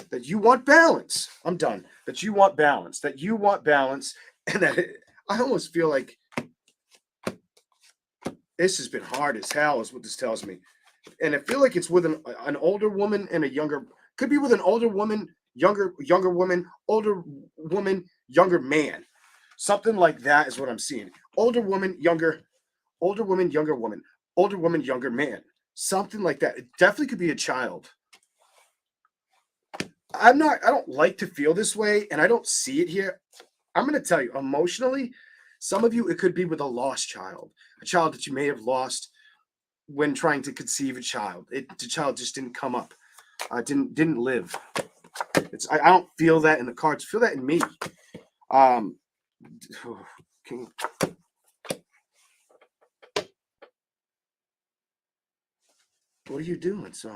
That you want balance. I'm done. That you want balance. That you want balance, and I almost feel like this has been hard as hell, is what this tells me. And I feel like it's with an older woman and a younger, could be with an older woman, younger woman, older woman, younger man. Something like that is what I'm seeing. Older woman, younger woman, older woman, younger man. Something like that. It definitely could be a child. I don't like to feel this way, and I don't see it here. I'm going to tell you, emotionally, some of you, it could be with a lost child, a child that you may have lost when trying to conceive a child. The child just didn't come up, didn't live. I don't feel that in the cards. Feel that in me. What are you doing? So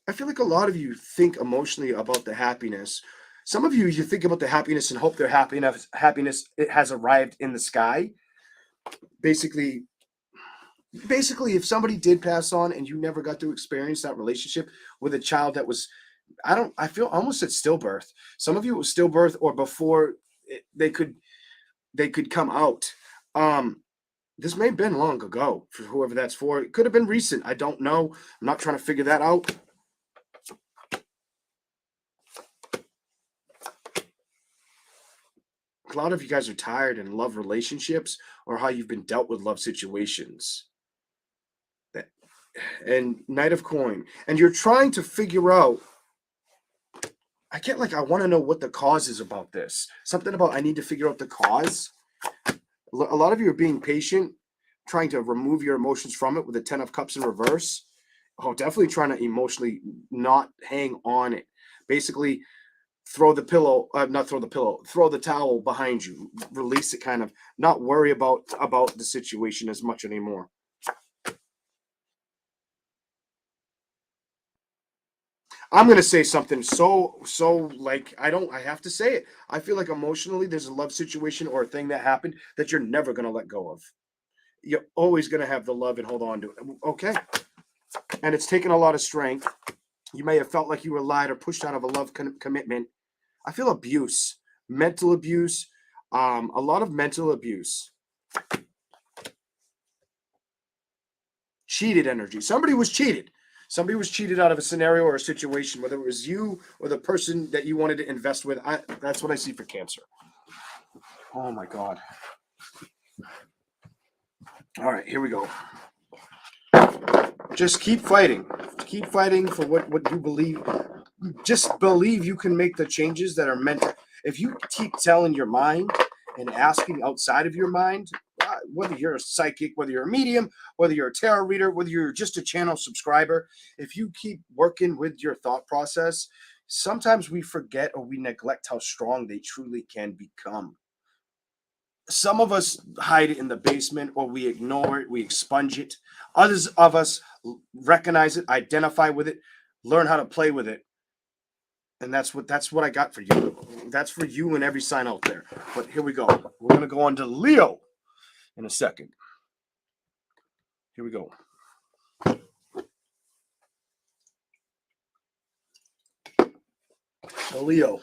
I feel like a lot of you think emotionally about the happiness. Some of you think about the happiness and hope their happiness it has arrived in the sky. Basically, if somebody did pass on and you never got to experience that relationship with a child that was, I feel almost at stillbirth. Some of you it was stillbirth or before they could come out. This may have been long ago for whoever that's for. It could have been recent. I don't know. I'm not trying to figure that out. A lot of you guys are tired in love relationships or how you've been dealt with love situations. And Knight of Coin. And you're trying to figure out, I want to know what the cause is about this. Something about I need to figure out the cause. A lot of you are being patient, trying to remove your emotions from it with the 10 of Cups in reverse. Oh, definitely trying to emotionally not hang on it. Basically, throw the towel behind you, release it, kind of not worry about the situation as much anymore. I'm going to say something so like I have to say it. I feel like emotionally there's a love situation or a thing that happened that you're never going to let go of. You're always going to have the love and hold on to it. Okay. And it's taken a lot of strength. You may have felt like you were lied or pushed out of a love commitment. I feel abuse, mental abuse, a lot of mental abuse. cheated energy. Somebody was cheated. Somebody was cheated out of a scenario or a situation, whether it was you or the person that you wanted to invest with. That's what I see for Cancer. Oh my God. All right, here we go. Just keep fighting. Keep fighting for what you believe. Just believe you can make the changes that are meant. If you keep telling your mind and asking outside of your mind, whether you're a psychic, whether you're a medium, whether you're a tarot reader, whether you're just a channel subscriber, if you keep working with your thought process, sometimes we forget or we neglect how strong they truly can become. Some of us hide it in the basement, or we ignore it, we expunge it. Others of us recognize it, identify with it, learn how to play with it. And that's what I got for you. That's for you and every sign out there. But here we go. We're going to go on to Leo in a second. Here we go. So Leo,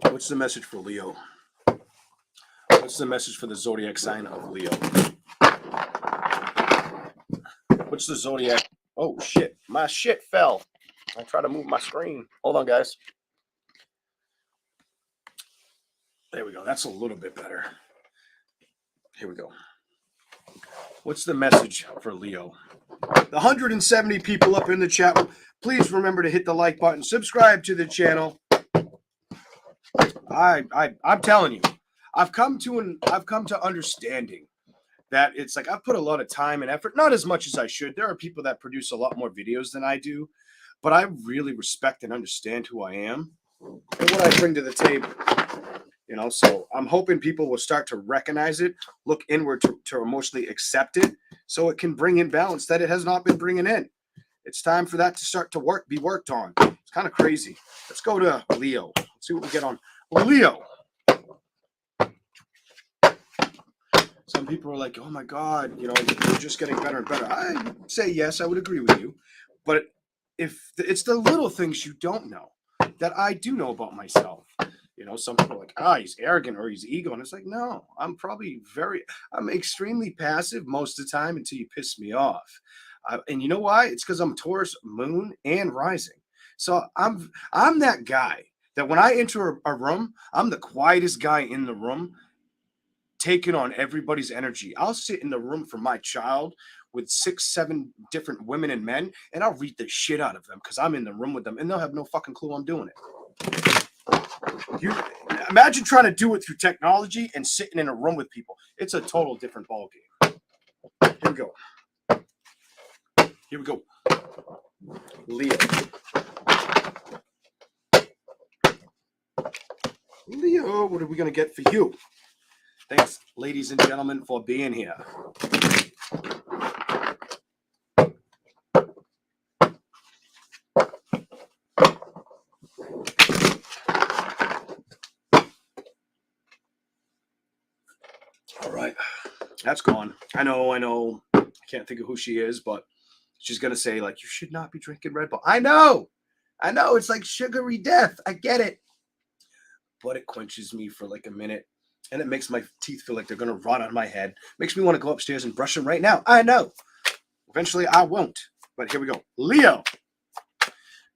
what's the message for Leo? What's the message for the zodiac sign of Leo? What's the zodiac? Oh, shit. My shit fell. I try to move my screen. Hold on, guys. There we go. That's a little bit better. Here we go. What's the message for Leo? The 170 people up in the chat, please remember to hit the like button. Subscribe to the channel. I'm telling you, I've come to understanding that it's like I've put a lot of time and effort, not as much as I should. There are people that produce a lot more videos than I do, but I really respect and understand who I am and what I bring to the table. You know, so I'm hoping people will start to recognize it, look inward to emotionally accept it, so it can bring in balance that it has not been bringing in. It's time for that to start to be worked on. It's kind of crazy. Let's go to Leo. Let's see what we get on Leo. Some people are like, oh my God, you know, you're just getting better and better. I say yes, I would agree with you. But if it's the little things you don't know that I do know about myself. You know, some people are like, he's arrogant or he's ego. And it's like, no, I'm extremely passive most of the time until you piss me off. And you know why? It's because I'm Taurus moon and rising. So I'm that guy that when I enter a room, I'm the quietest guy in the room, taking on everybody's energy. I'll sit in the room for my child with 6, 7 different women and men, and I'll read the shit out of them because I'm in the room with them, and they'll have no fucking clue I'm doing it. You imagine trying to do it through technology and sitting in a room with people. It's a total different ballgame. Here we go. Here we go. Leo. Leo, what are we going to get for you? Thanks, ladies and gentlemen, for being here. All right. That's gone. I know. I can't think of who she is, but she's going to say, like, you should not be drinking Red Bull. I know. It's like sugary death. I get it. But it quenches me for like a minute. And it makes my teeth feel like they're going to rot on my head. Makes me want to go upstairs and brush them right now. I know. Eventually, I won't. But here we go. Leo.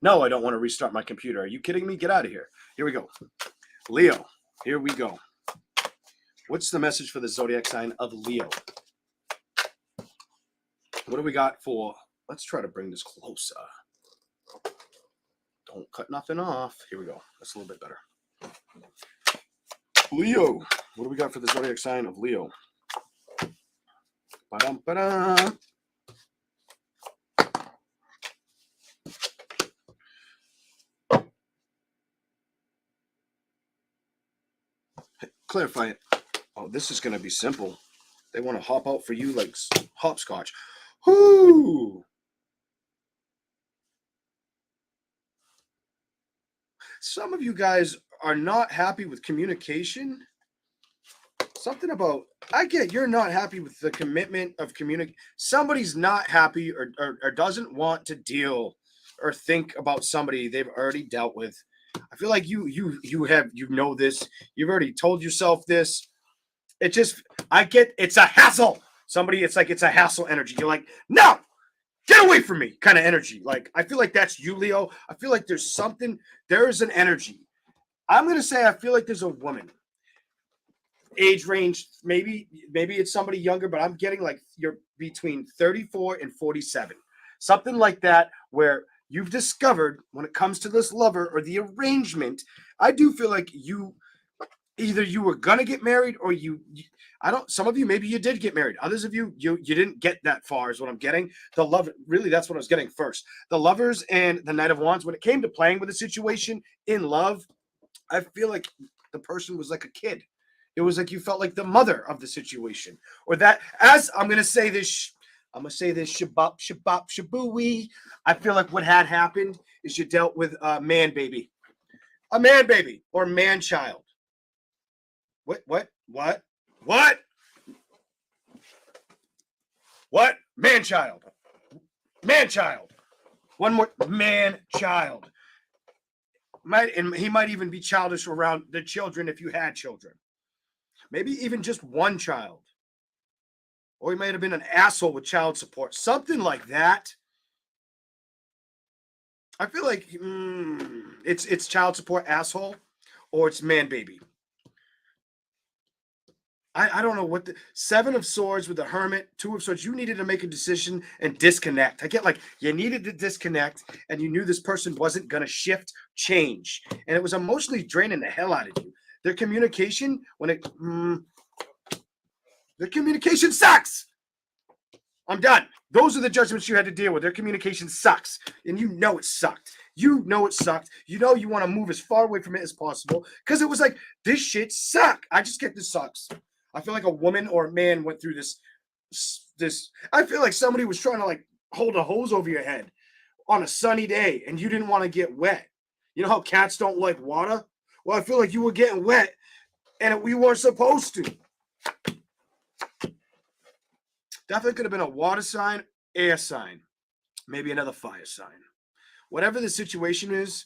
No, I don't want to restart my computer. Are you kidding me? Get out of here. Here we go. Leo. Here we go. What's the message for the zodiac sign of Leo? What do we got for... Let's try to bring this closer. Don't cut nothing off. Here we go. That's a little bit better. Leo. What do we got for the zodiac sign of Leo? Ba-dum, ba-dum. Hey, clarify it. Oh, this is going to be simple. They want to hop out for you like hopscotch. Whoo! Some of you guys are not happy with communication. Something about, I get you're not happy with the commitment of communication. Somebody's not happy or doesn't want to deal or think about somebody they've already dealt with. I feel like you know this. You've already told yourself this. It just, it's a hassle. Somebody, it's like it's a hassle energy. You're like, no, get away from me kind of energy. Like, I feel like that's you, Leo. I feel like there is an energy. I'm going to say I feel like there's a woman. Age range, maybe it's somebody younger, but I'm getting like you're between 34 and 47. Something like that, where you've discovered when it comes to this lover or the arrangement, I do feel like either you were gonna get married or I don't, some of you, maybe you did get married. Others of you didn't get that far is what I'm getting. The love, really, that's what I was getting first. The Lovers and the Knight of Wands, when it came to playing with a situation in love, I feel like the person was like a kid. It was like you felt like the mother of the situation. Or that, as I'm going to say this, shabop, shabop, shabooey. I feel like what had happened is you dealt with a man baby. A man baby or man child. What? Man child. Man child. One more, man child. He might even be childish around the children if you had children. Maybe even just one child. Or he might have been an asshole with child support. Something like that. I feel like it's child support asshole or it's man baby. I don't know what the Seven of Swords with the Hermit, Two of Swords. You needed to make a decision and disconnect. I get like you needed to disconnect and you knew this person wasn't going to shift, change. And it was emotionally draining the hell out of you. Their communication, their communication sucks. I'm done. Those are the judgments you had to deal with. Their communication sucks. And you know it sucked. You know it sucked. You know you want to move as far away from it as possible. Because it was like, this shit suck. I just get this sucks. I feel like a woman or a man went through this. I feel like somebody was trying to like hold a hose over your head on a sunny day and you didn't want to get wet. You know how cats don't like water? Well, I feel like you were getting wet and we weren't supposed to. Definitely could have been a water sign, air sign, maybe another fire sign. Whatever the situation is,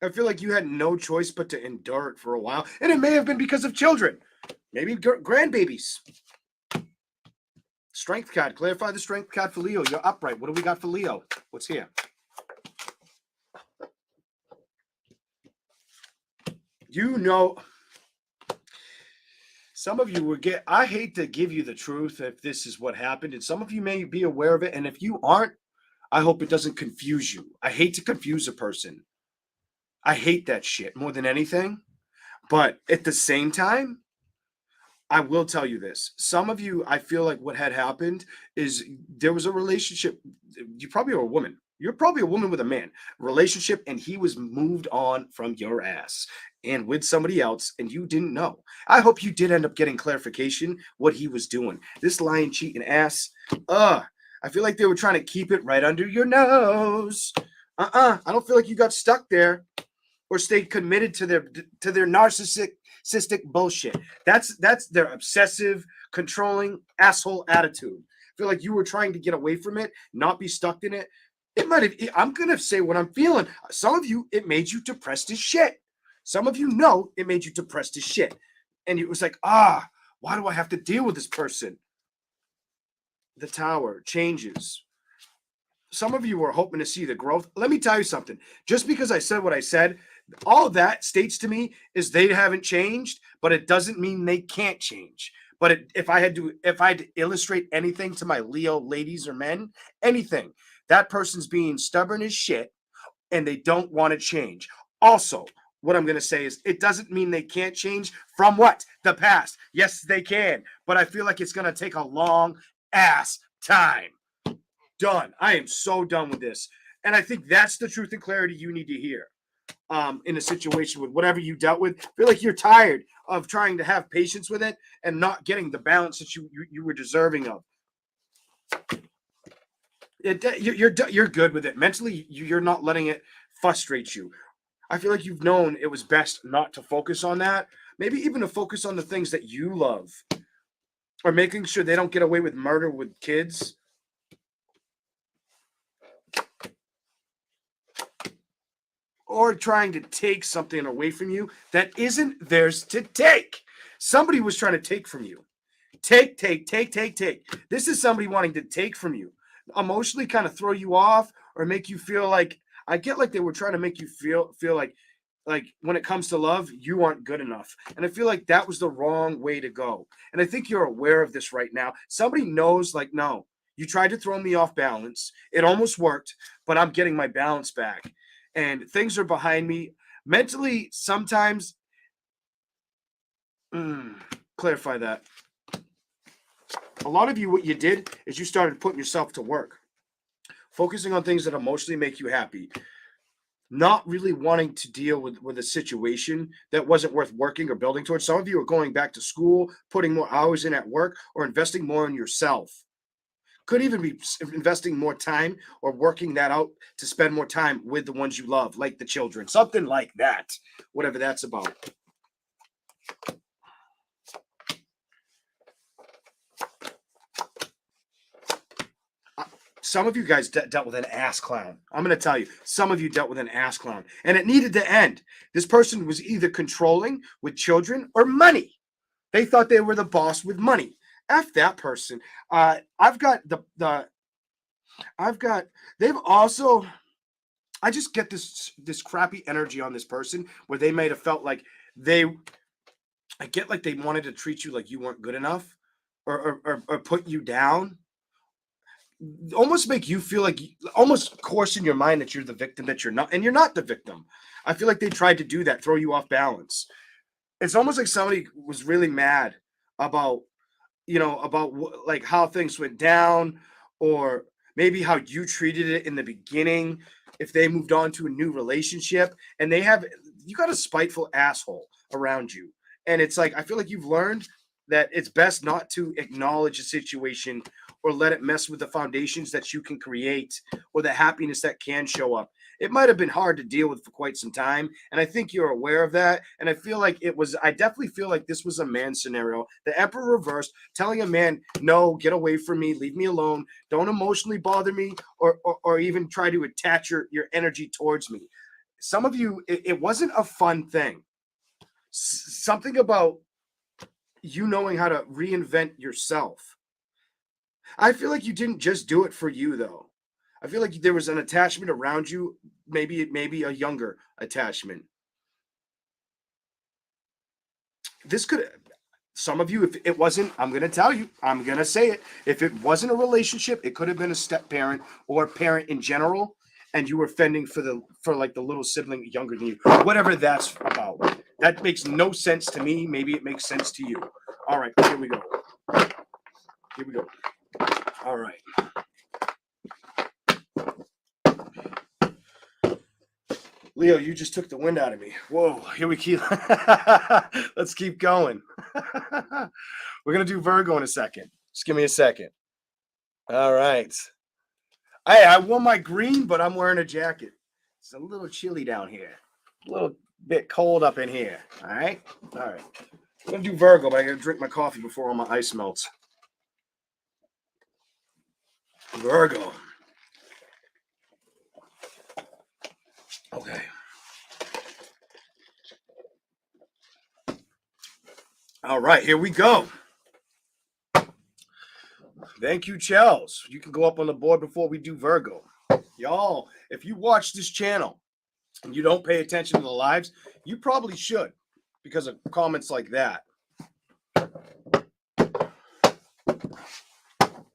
I feel like you had no choice but to endure it for a while. And it may have been because of children. Maybe grandbabies. Strength card. Clarify the strength card for Leo. You're upright. What do we got for Leo? What's here? You know, some of you will get, I hate to give you the truth if this is what happened. And some of you may be aware of it. And if you aren't, I hope it doesn't confuse you. I hate to confuse a person. I hate that shit more than anything. But at the same time, I will tell you this. Some of you, I feel like what had happened is there was a relationship. You probably are a woman. You're probably a woman with a man relationship, and he was moved on from your ass and with somebody else, and you didn't know. I hope you did end up getting clarification what he was doing. This lying, cheating ass. I feel like they were trying to keep it right under your nose. I don't feel like you got stuck there or stayed committed to their narcissistic bullshit. That's their obsessive, controlling asshole attitude. I feel like you were trying to get away from it, not be stuck in it. It might have, I'm going to say what I'm feeling. Some of you, it made you depressed as shit. Some of you know it made you depressed as shit. And it was like, why do I have to deal with this person? The Tower changes. Some of you were hoping to see the growth. Let me tell you something. Just because I said what I said, all that states to me is they haven't changed, but it doesn't mean they can't change. But if I had to illustrate anything to my Leo ladies or men, anything, that person's being stubborn as shit and they don't want to change. Also, what I'm going to say is it doesn't mean they can't change from what? The past. Yes, they can. But I feel like it's going to take a long ass time. Done. I am so done with this. And I think that's the truth and clarity you need to hear in a situation with whatever you dealt with. I feel like you're tired of trying to have patience with it and not getting the balance that you were deserving of. You're good with it. Mentally, you're not letting it frustrate you. I feel like you've known it was best not to focus on that. Maybe even to focus on the things that you love. Or making sure they don't get away with murder with kids. Or trying to take something away from you that isn't theirs to take. Somebody was trying to take from you. Take. This is somebody wanting to take from you. emotionally kind of throw you off or make you feel like, I get like they were trying to make you feel like when it comes to love, you aren't good enough. And I feel like that was the wrong way to go. And I think you're aware of this right now. Somebody knows, like, no, you tried to throw me off balance. It almost worked, but I'm getting my balance back. And things are behind me. Mentally, sometimes, clarify that. A lot of you, what you did is you started putting yourself to work, focusing on things that emotionally make you happy, not really wanting to deal with a situation that wasn't worth working or building towards. Some of you are going back to school, putting more hours in at work, or investing more in yourself. Could even be investing more time or working that out to spend more time with the ones you love, like the children, something like that, whatever that's about. Some of you guys dealt with an ass clown. I'm going to tell you, some of you dealt with an ass clown, and it needed to end. This person was either controlling with children or money. They thought they were the boss with money. F that person. They've also, I just get this crappy energy on this person where they might have felt like I get like they wanted to treat you like you weren't good enough or put you down. Almost make you feel like, almost coerce in your mind that you're the victim, that you're not, and you're not the victim. I feel like they tried to do that, throw you off balance. It's almost like somebody was really mad about, like how things went down, or maybe how you treated it in the beginning. If they moved on to a new relationship, and you got a spiteful asshole around you. And it's like, I feel like you've learned that it's best not to acknowledge a situation or let it mess with the foundations that you can create or the happiness that can show up. It might have been hard to deal with for quite some time, and I think you're aware of that. And I definitely feel like this was a man scenario. The Emperor reversed, telling a man, no, get away from me, leave me alone, don't emotionally bother me, or even try to attach your energy towards me. Some of you, it wasn't a fun thing. Something about you knowing how to reinvent yourself. I feel like you didn't just do it for you, though. I feel like there was an attachment around you, maybe a younger attachment. This could, some of you, if it wasn't, I'm going to tell you, I'm going to say it. If it wasn't a relationship, it could have been a step parent or a parent in general, and you were fending for like the little sibling younger than you, whatever that's about. That makes no sense to me. Maybe it makes sense to you. All right, here we go. Here we go. All right. Leo, you just took the wind out of me. Whoa, here we keep. Let's keep going. We're going to do Virgo in a second. Just give me a second. All right. Hey, I wore my green, but I'm wearing a jacket. It's a little chilly down here. A little bit cold up in here. All right. All right. I'm going to do Virgo, but I got to drink my coffee before all my ice melts. Virgo. Okay. All right, here we go. Thank you, Chels. You can go up on the board before we do Virgo. Y'all, if you watch this channel and you don't pay attention to the lives, you probably should because of comments like that.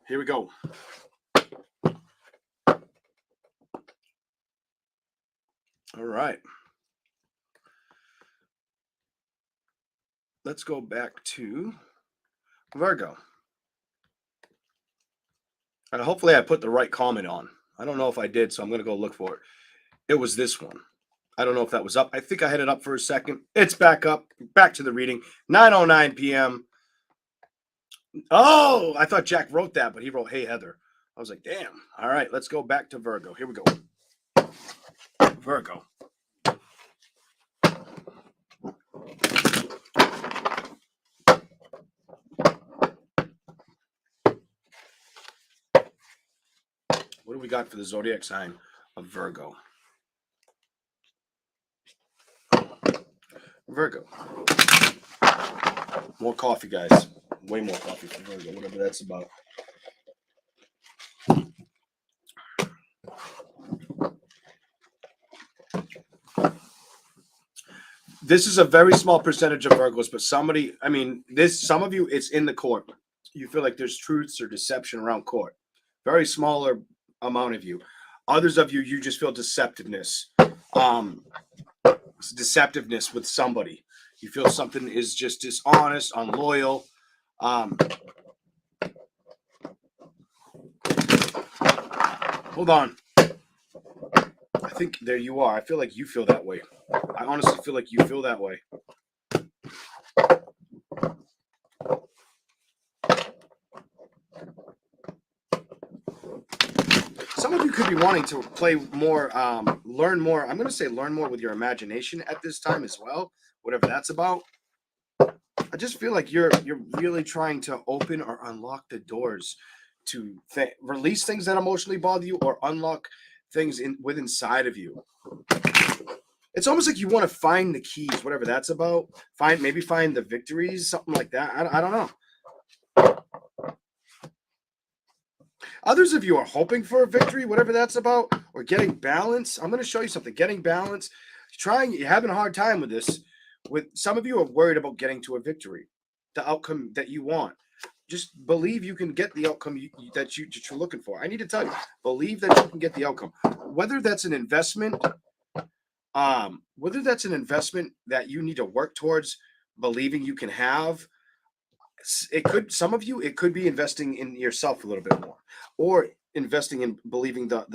Here we go. All right. Let's go back to Virgo. And hopefully I put the right comment on. I don't know if I did, so I'm going to go look for it. It was this one. I don't know if that was up. I think I had it up for a second. It's back up. Back to the reading. 9:09 p.m. Oh, I thought Jack wrote that, but he wrote, "Hey, Heather." I was like, damn. All right, let's go back to Virgo. Here we go. Virgo. What do we got for the zodiac sign of Virgo? Virgo. More coffee, guys. Way more coffee for Virgo, whatever that's about. This is a very small percentage of Virgos, but somebody, I mean, some of you, it's in the court. You feel like there's truths or deception around court. Very smaller amount of you. Others of you, you just feel deceptiveness. Deceptiveness with somebody. You feel something is just dishonest, unloyal. Hold on. I think there you are. I feel like you feel that way. I honestly feel like you feel that way. Some of you could be wanting to play more, learn more. I'm going to say learn more with your imagination at this time as well, whatever that's about. I just feel like you're really trying to open or unlock the doors to release things that emotionally bother you, or unlock things inside of you. It's almost like you want to find the keys, whatever that's about. Maybe find the victories, something like that. I don't know. Others of you are hoping for a victory, whatever that's about, or getting balance. I'm going to show you something. Getting balance. You're having a hard time with this. With some of you are worried about getting to a victory, the outcome that you want. Just believe you can get the outcome that you're looking for. I need to tell you, believe that you can get the outcome. Whether that's an investment, that you need to work towards, believing you can have. Some of you, it could be investing in yourself a little bit more, or investing in believing that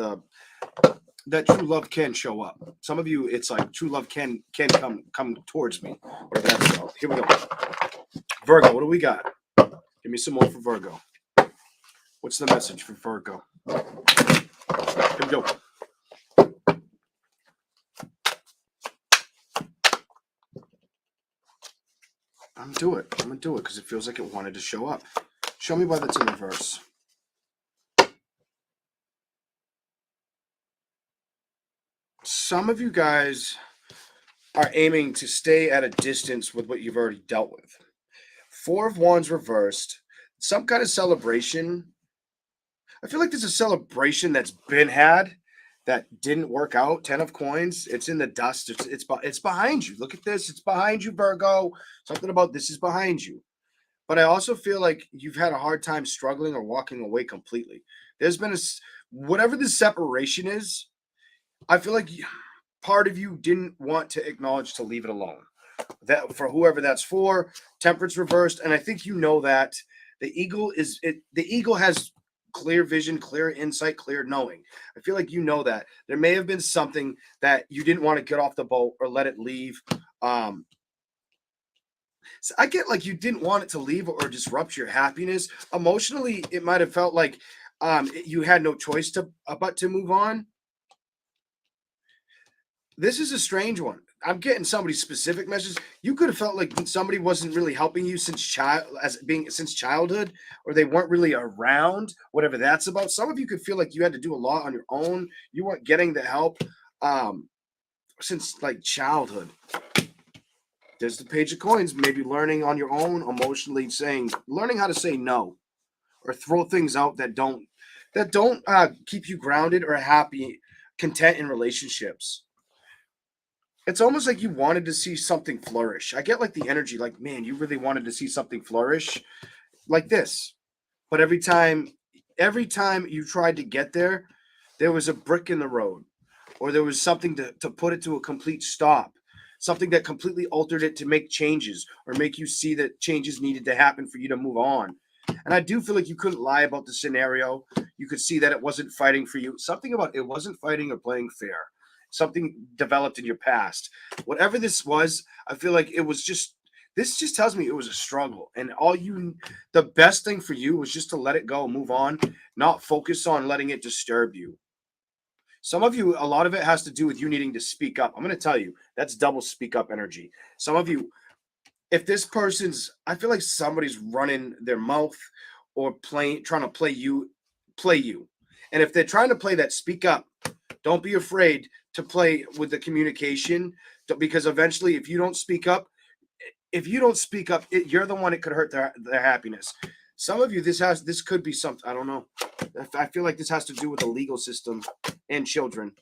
true love can show up. Some of you, it's like true love can come towards me. Whatever that's about. Here we go. Virgo, what do we got? Give me some more for Virgo. What's the message for Virgo? Here we go. I'm gonna do it because it feels like it wanted to show up. Show me why that's in reverse. Some of you guys are aiming to stay at a distance with what you've already dealt with. Four of Wands reversed. Some kind of celebration. I feel like there's a celebration that's been had that didn't work out. 10 of Coins. It's in the dust. It's behind you. Look at this. It's behind you, Virgo. Something about this is behind you. But I also feel like you've had a hard time struggling or walking away completely. There's been whatever the separation is, I feel like part of you didn't want to acknowledge to leave it alone. That for whoever that's for, Temperance reversed, and I think you know that the eagle has clear vision, clear insight, clear knowing. I feel like you know that there may have been something that you didn't want to get off the boat or let it leave. So I get like you didn't want it to leave or disrupt your happiness. Emotionally, it might have felt like you had no choice but to move on. This is a strange one. I'm getting somebody's specific message. You could have felt like somebody wasn't really helping you since childhood, or they weren't really around, whatever that's about. Some of you could feel like you had to do a lot on your own. You weren't getting the help since like childhood. There's the Page of Coins, maybe learning on your own, emotionally learning how to say no, or throw things out that don't keep you grounded or happy, content in relationships. It's almost like you wanted to see something flourish. I get like the energy, like, man, you really wanted to see something flourish like this. But every time you tried to get there, there was a brick in the road, or there was something to put it to a complete stop, something that completely altered it to make changes or make you see that changes needed to happen for you to move on. And I do feel like you couldn't lie about the scenario. You could see that it wasn't fighting for you. Something about it wasn't fighting or playing fair. Something developed in your past. Whatever this was, I feel like this just tells me it was a struggle. And the best thing for you was just to let it go, move on, not focus on letting it disturb you. Some of you, a lot of it has to do with you needing to speak up. I'm going to tell you, that's double speak up energy. Some of you, if this person's, I feel like somebody's running their mouth or trying to play you. And if they're trying to play that, speak up. Don't be afraid to play with the communication, because eventually, if you don't speak up, you're the one it could hurt their happiness. Some of you, this could be something, I don't know. I feel like this has to do with the legal system and children.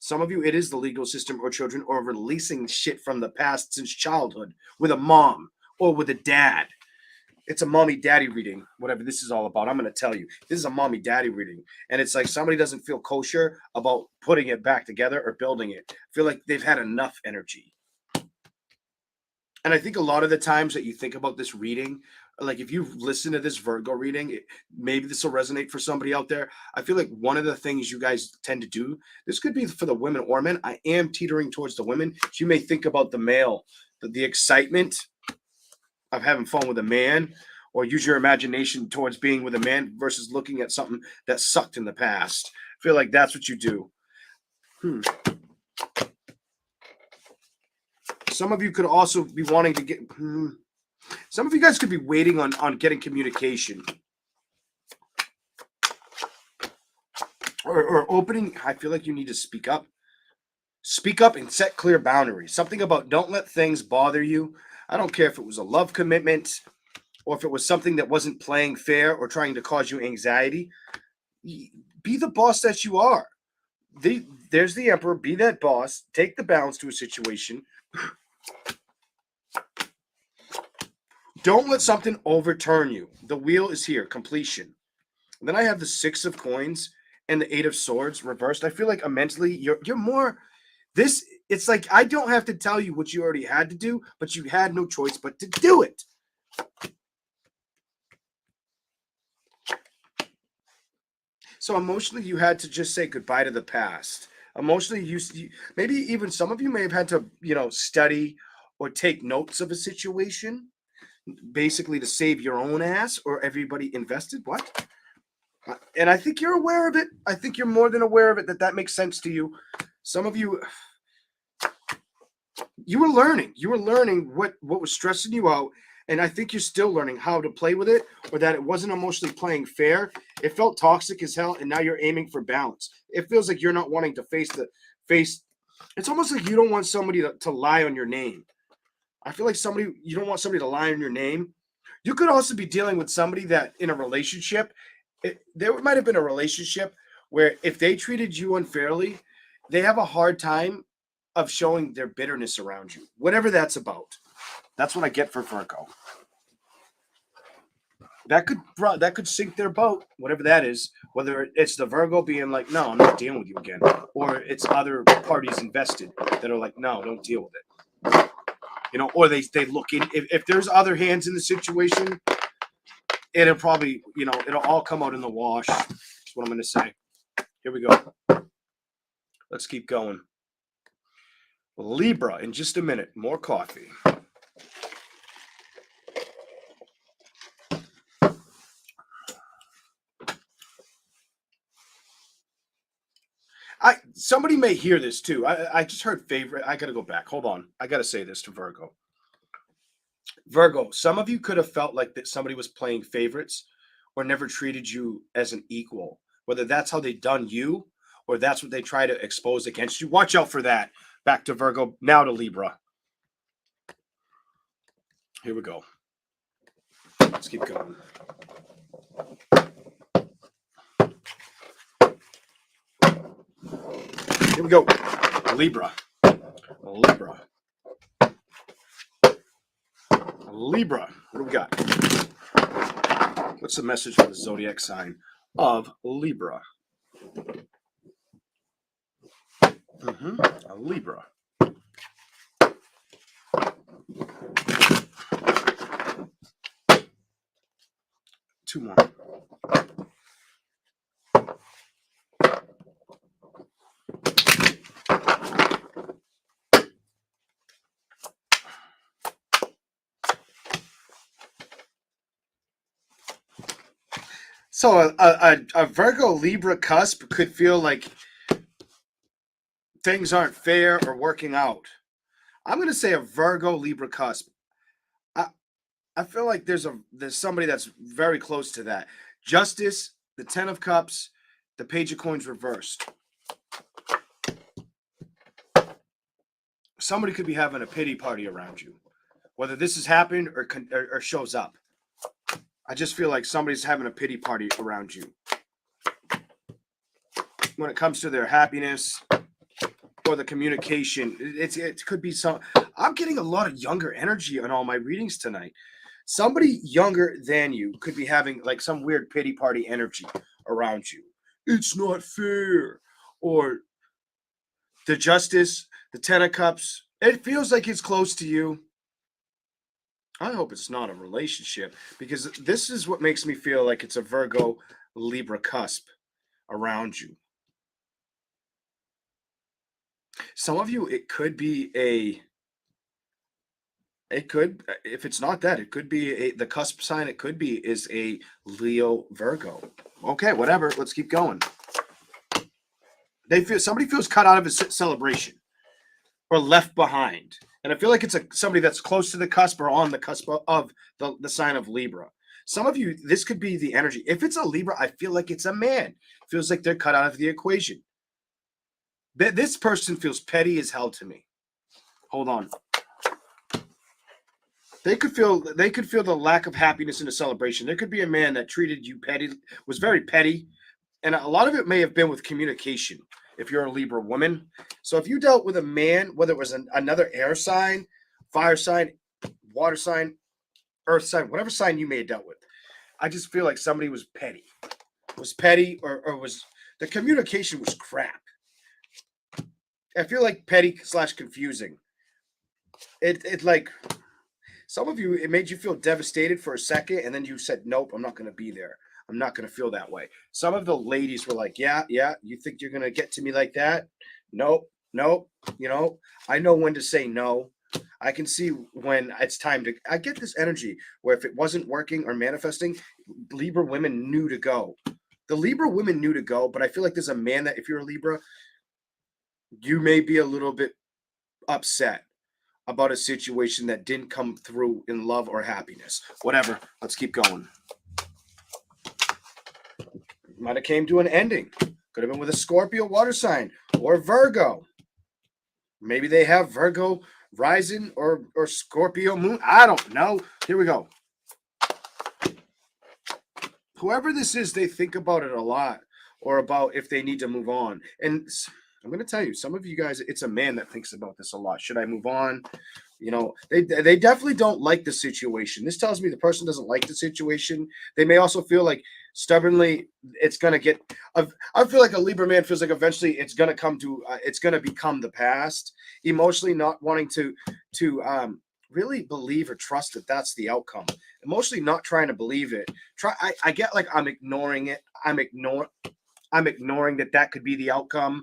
Some of you, it is the legal system or children or releasing shit from the past since childhood with a mom or with a dad. It's a mommy daddy reading, whatever this is all about. I'm going to tell you, this is a mommy daddy reading. And it's like somebody doesn't feel kosher about putting it back together or building it. I feel like they've had enough energy. And I think a lot of the times that you think about this reading, like if you listen to this Virgo reading, maybe this will resonate for somebody out there. I feel like one of the things you guys tend to do, this could be for the women or men. I am teetering towards the women. So you may think about the male, the excitement of having fun with a man, or use your imagination towards being with a man versus looking at something that sucked in the past. I feel like that's what you do. Some of you could also be wanting to get... Some of you guys could be waiting on getting communication. Or opening... I feel like you need to speak up. Speak up and set clear boundaries. Something about don't let things bother you. I don't care if it was a love commitment or if it was something that wasn't playing fair or trying to cause you anxiety. Be the boss that you are. There's the emperor. Be that boss. Take the balance to a situation. Don't let something overturn you. The wheel is here. Completion. And then I have the 6 of coins and the 8 of swords reversed. I feel like mentally you're more... This, it's like I don't have to tell you what you already had to do, but you had no choice but to do it. So emotionally, you had to just say goodbye to the past. Emotionally, you maybe even some of you may have had to, study or take notes of a situation, basically to save your own ass or everybody invested. What? And I think you're aware of it. I think you're more than aware of it, that makes sense to you. Some of you, you were learning what was stressing you out. And I think you're still learning how to play with it, or that it wasn't emotionally playing fair. It felt toxic as hell, and now you're aiming for balance. It feels like you're not wanting to face. It's almost like you don't want somebody to lie on your name. I feel like you don't want somebody to lie on your name. You could also be dealing with somebody that in a relationship, there might have been a relationship where if they treated you unfairly, they have a hard time of showing their bitterness around you, whatever that's about. That's what I get for Virgo. That could sink their boat, whatever that is. Whether it's the Virgo being like, no, I'm not dealing with you again, or it's other parties invested that are like, no, don't deal with it. Or they look in. If there's other hands in the situation, it'll probably, it'll all come out in the wash. That's what I'm going to say. Here we go. Let's keep going. Libra in just a minute. More coffee. Somebody may hear this too. I just heard favorite. I got to go back. Hold on. I got to say this to Virgo. Virgo, some of you could have felt like that somebody was playing favorites or never treated you as an equal. Whether that's how they done you or that's what they try to expose against you. Watch out for that. Back to Virgo. Now to Libra. Here we go. Let's keep going. Here we go. Libra. Libra. Libra. What do we got? What's the message for the zodiac sign of Libra? A Libra. Two more. So a Virgo Libra cusp could feel like things aren't fair or working out. I'm going to say a Virgo Libra cusp. I feel like there's somebody that's very close to that. Justice, the 10 of Cups, the Page of Coins reversed. Somebody could be having a pity party around you, whether this has happened or shows up. I just feel like somebody's having a pity party around you. When it comes to their happiness, or the communication. It could be some. I'm getting a lot of younger energy on all my readings tonight. Somebody younger than you could be having like some weird pity party energy around you. It's not fair. Or the Justice, the Ten of Cups. It feels like it's close to you. I hope it's not a relationship, because this is what makes me feel like it's a Virgo Libra cusp around you. Some of you, it could be if it's not that, it could be the cusp sign. It could be is a Leo Virgo. Okay, whatever. Let's keep going. Somebody feels cut out of a celebration or left behind. And I feel like it's somebody that's close to the cusp or on the cusp of the sign of Libra. Some of you, this could be the energy. If it's a Libra, I feel like it's a man. It feels like they're cut out of the equation. This person feels petty as hell to me. Hold on. They could feel the lack of happiness in a celebration. There could be a man that treated you petty, was very petty. And a lot of it may have been with communication, if you're a Libra woman. So if you dealt with a man, whether it was another air sign, fire sign, water sign, earth sign, whatever sign you may have dealt with, I just feel like somebody was petty. Or was the communication was crap. I feel like petty / confusing. It like some of you, it made you feel devastated for a second, and then you said, nope, I'm not going to be there. I'm not going to feel that way. Some of the ladies were like, yeah, you think you're going to get to me like that? Nope. You know, I know when to say no. I can see when it's time to. I get this energy where if it wasn't working or manifesting, Libra women knew to go. The Libra women knew to go, but I feel like there's a man that if you're a Libra, you may be a little bit upset about a situation that didn't come through in love or happiness. Whatever. Let's keep going. Might have came to an ending. Could have been with a Scorpio water sign or Virgo. Maybe they have Virgo rising or Scorpio moon. I don't know. Here we go. Whoever this is, they think about it a lot, or about if they need to move on. And I'm going to tell you, some of you guys, it's a man that thinks about this a lot. Should I move on? You know, they definitely don't like the situation. This tells me the person doesn't like the situation. They may also feel like stubbornly it's going to get. I feel like a Libra man feels like eventually it's going to come to. It's going to become the past. Emotionally not wanting to really believe or trust that that's the outcome. Emotionally not trying to believe it. I get like I'm ignoring it. I'm ignoring that could be the outcome.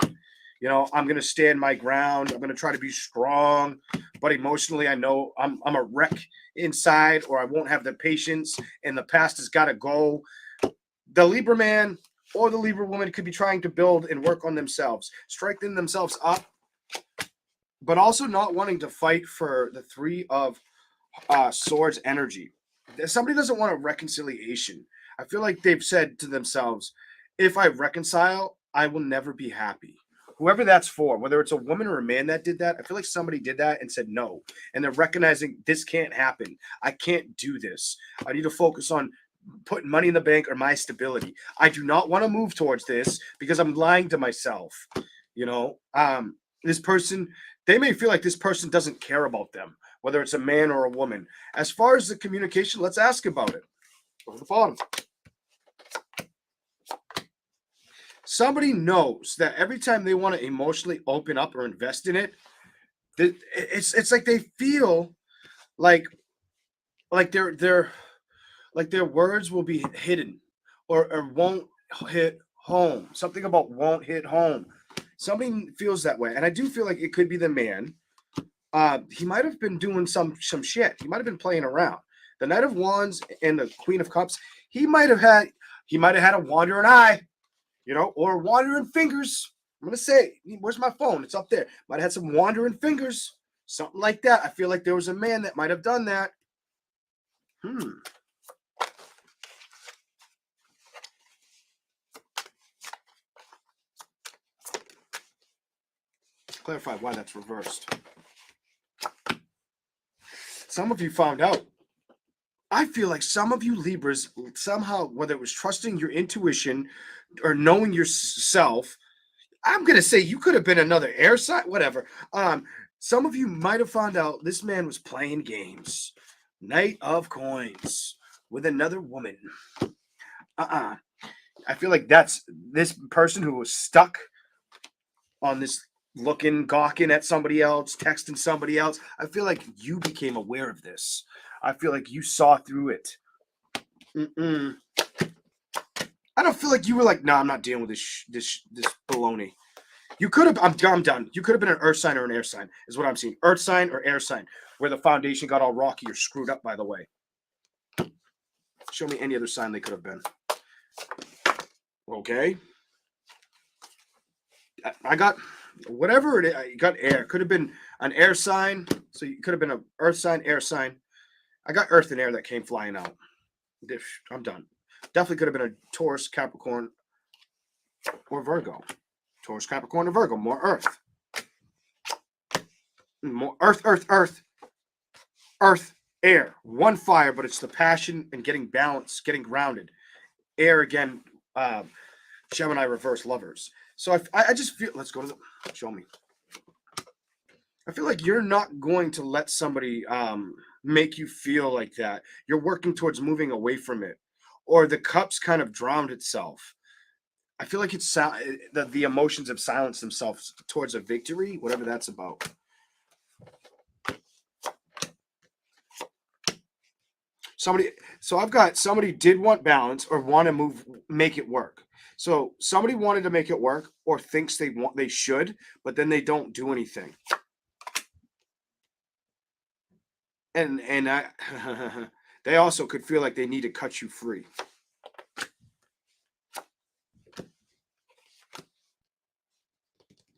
You know, I'm going to stand my ground. I'm going to try to be strong, but emotionally, I know I'm a wreck inside, or I won't have the patience, and the past has got to go. The Libra man or the Libra woman could be trying to build and work on themselves, strengthen themselves up, but also not wanting to fight for the Three of Swords energy. Somebody doesn't want a reconciliation. I feel like they've said to themselves, if I reconcile, I will never be happy. Whoever that's for, whether it's a woman or a man that did that, I feel like somebody did that and said no. And they're recognizing this can't happen. I can't do this. I need to focus on putting money in the bank or my stability. I do not want to move towards this because I'm lying to myself. You know, this person, they may feel like this person doesn't care about them, whether it's a man or a woman. As far as the communication, let's ask about it. Go to the bottom. Somebody knows that every time they want to emotionally open up or invest in it, it's like they feel like their words will be hidden or won't hit home. Something about won't hit home. Somebody feels that way, and I do feel like it could be the man. He might have been doing some shit. He might have been playing around. The Knight of Wands and the Queen of Cups. He might have had a wandering eye. You know, or wandering fingers. I'm going to say, where's my phone? It's up there. Might have had some wandering fingers. Something like that. I feel like there was a man that might have done that. Clarify why that's reversed. Some of you found out. I feel like some of you Libras, somehow, whether it was trusting your intuition or knowing yourself, I'm gonna say you could have been another air sign, whatever. Some of you might have found out this man was playing games. Knight of Coins with another woman. I feel like that's this person who was stuck on this gawking at somebody else, texting somebody else. I feel like you became aware of this. I feel like you saw through it. I don't feel like you were like, no, I'm not dealing with this baloney. You could have, I'm done. You could have been an earth sign or an air sign, is what I'm seeing. Earth sign or air sign, where the foundation got all rocky or screwed up, by the way. Show me any other sign they could have been. Okay. I got whatever it is. I got air. Could have been an air sign. So you could have been an earth sign, air sign. I got earth and air that came flying out. I'm done. Definitely could have been a Taurus, Capricorn, or Virgo. Taurus, Capricorn, or Virgo. More earth. More earth, earth, earth. Earth, air. One fire, but it's the passion and getting balanced, getting grounded. Air again, Gemini reverse lovers. So I just feel, let's go to the, show me. I feel like you're not going to let somebody make you feel like that. You're working towards moving away from it. Or the cups kind of drowned itself. I feel like it's the emotions have silenced themselves towards a victory, whatever that's about. So I've got somebody did want balance or want to make it work. So somebody wanted to make it work or thinks they should, but then they don't do anything. And they also could feel like they need to cut you free.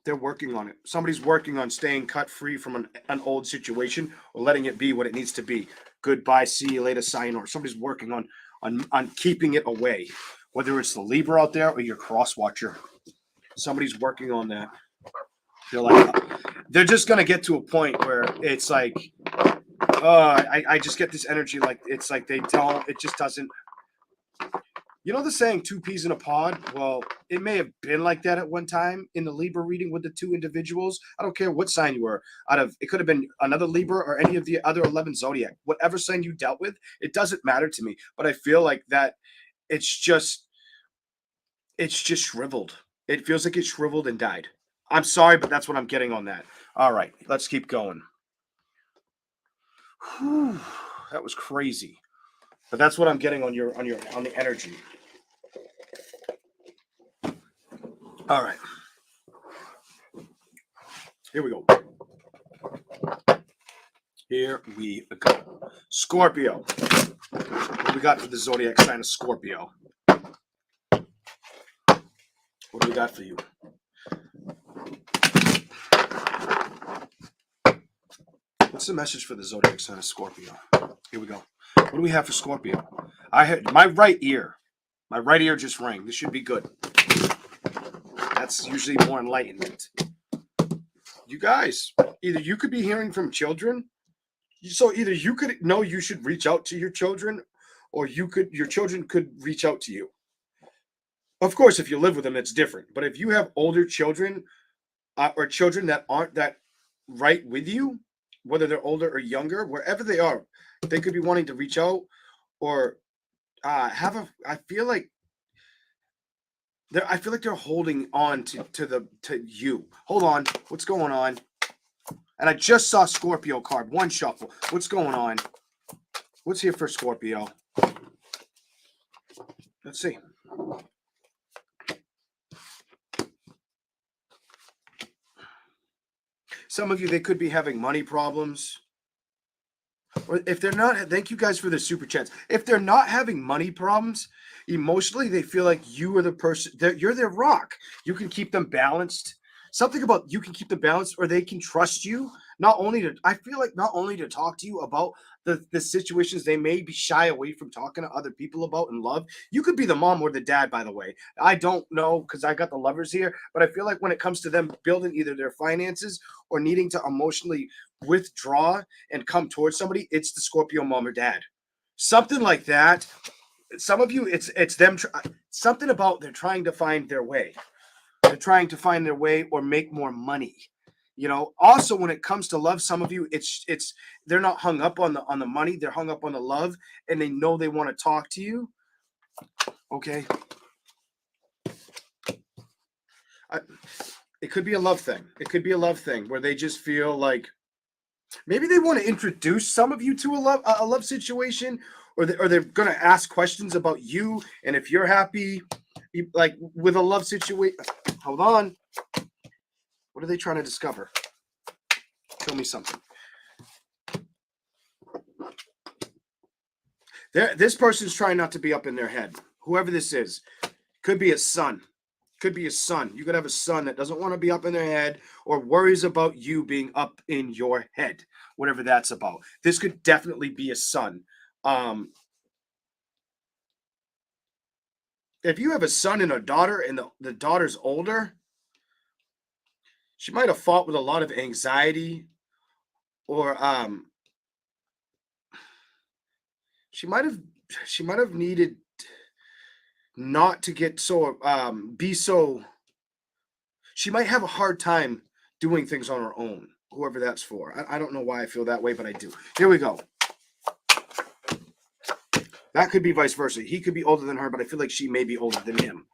They're working on it. Somebody's working on staying cut free from an old situation or letting it be what it needs to be. Goodbye, see you later, sign, or somebody's working on keeping it away. Whether it's the Libra out there or your cross watcher, somebody's working on that. They're just gonna get to a point where it's like, I just get this energy like it's like it just doesn't. You know the saying two peas in a pod? Well, it may have been like that at one time in the Libra reading with the two individuals. I don't care what sign you were out of. It could have been another Libra or any of the other 11 zodiac. Whatever sign you dealt with, it doesn't matter to me. But I feel like that it's just shriveled. It feels like it shriveled and died. I'm sorry, but that's what I'm getting on that. All right, let's keep going. Whew, that was crazy. But that's what I'm getting on the energy. All right. Here we go. Here we go. Scorpio. What do we got for the zodiac sign of Scorpio? What do we got for you? What's the message for the zodiac sign of Scorpio? Here we go. What do we have for Scorpio? I had my right ear just rang. This should be good. That's usually more enlightenment. You guys, either you could be hearing from children, so either you could know you should reach out to your children, or your children could reach out to you. Of course, if you live with them, it's different. But if you have older children or children that aren't that right with you, whether they're older or younger, wherever they are, they could be wanting to reach out or I feel like they're holding on to you. Hold on. What's going on? And I just saw Scorpio card. One shuffle. What's going on? What's here for Scorpio? Let's see. Some of you, they could be having money problems. Or if they're not, thank you guys for the super chats. If they're not having money problems, emotionally, they feel like you are the person, you're their rock. You can keep them balanced. Something about you can keep them balanced, or they can trust you. I feel like not only to talk to you about the situations they may be shy away from talking to other people about in love. You could be the mom or the dad, by the way. I don't know because I got the lovers here, but I feel like when it comes to them building either their finances or needing to emotionally withdraw and come towards somebody, it's the Scorpio mom or dad. Something like that. Some of you, it's them. Something about they're trying to find their way. They're trying to find their way or make more money. You know, also when it comes to love, some of you, it's they're not hung up on the money, they're hung up on the love, and they know they want to talk to you. Okay. It could be a love thing. It could be a love thing where they just feel like maybe they want to introduce some of you to a love situation, or they're going to ask questions about you and if you're happy, like with a love situation. Hold on. What are they trying to discover? Show me something. This person's trying not to be up in their head. Whoever this is, could be a son. Could be a son. You could have a son that doesn't want to be up in their head or worries about you being up in your head, whatever that's about. This could definitely be a son. If you have a son and a daughter and the daughter's older, she might have fought with a lot of anxiety, or she might have needed not to get so be so. She might have a hard time doing things on her own, whoever that's for. I don't know why I feel that way, but I do. Here we go. That could be vice versa. He could be older than her, but I feel like she may be older than him.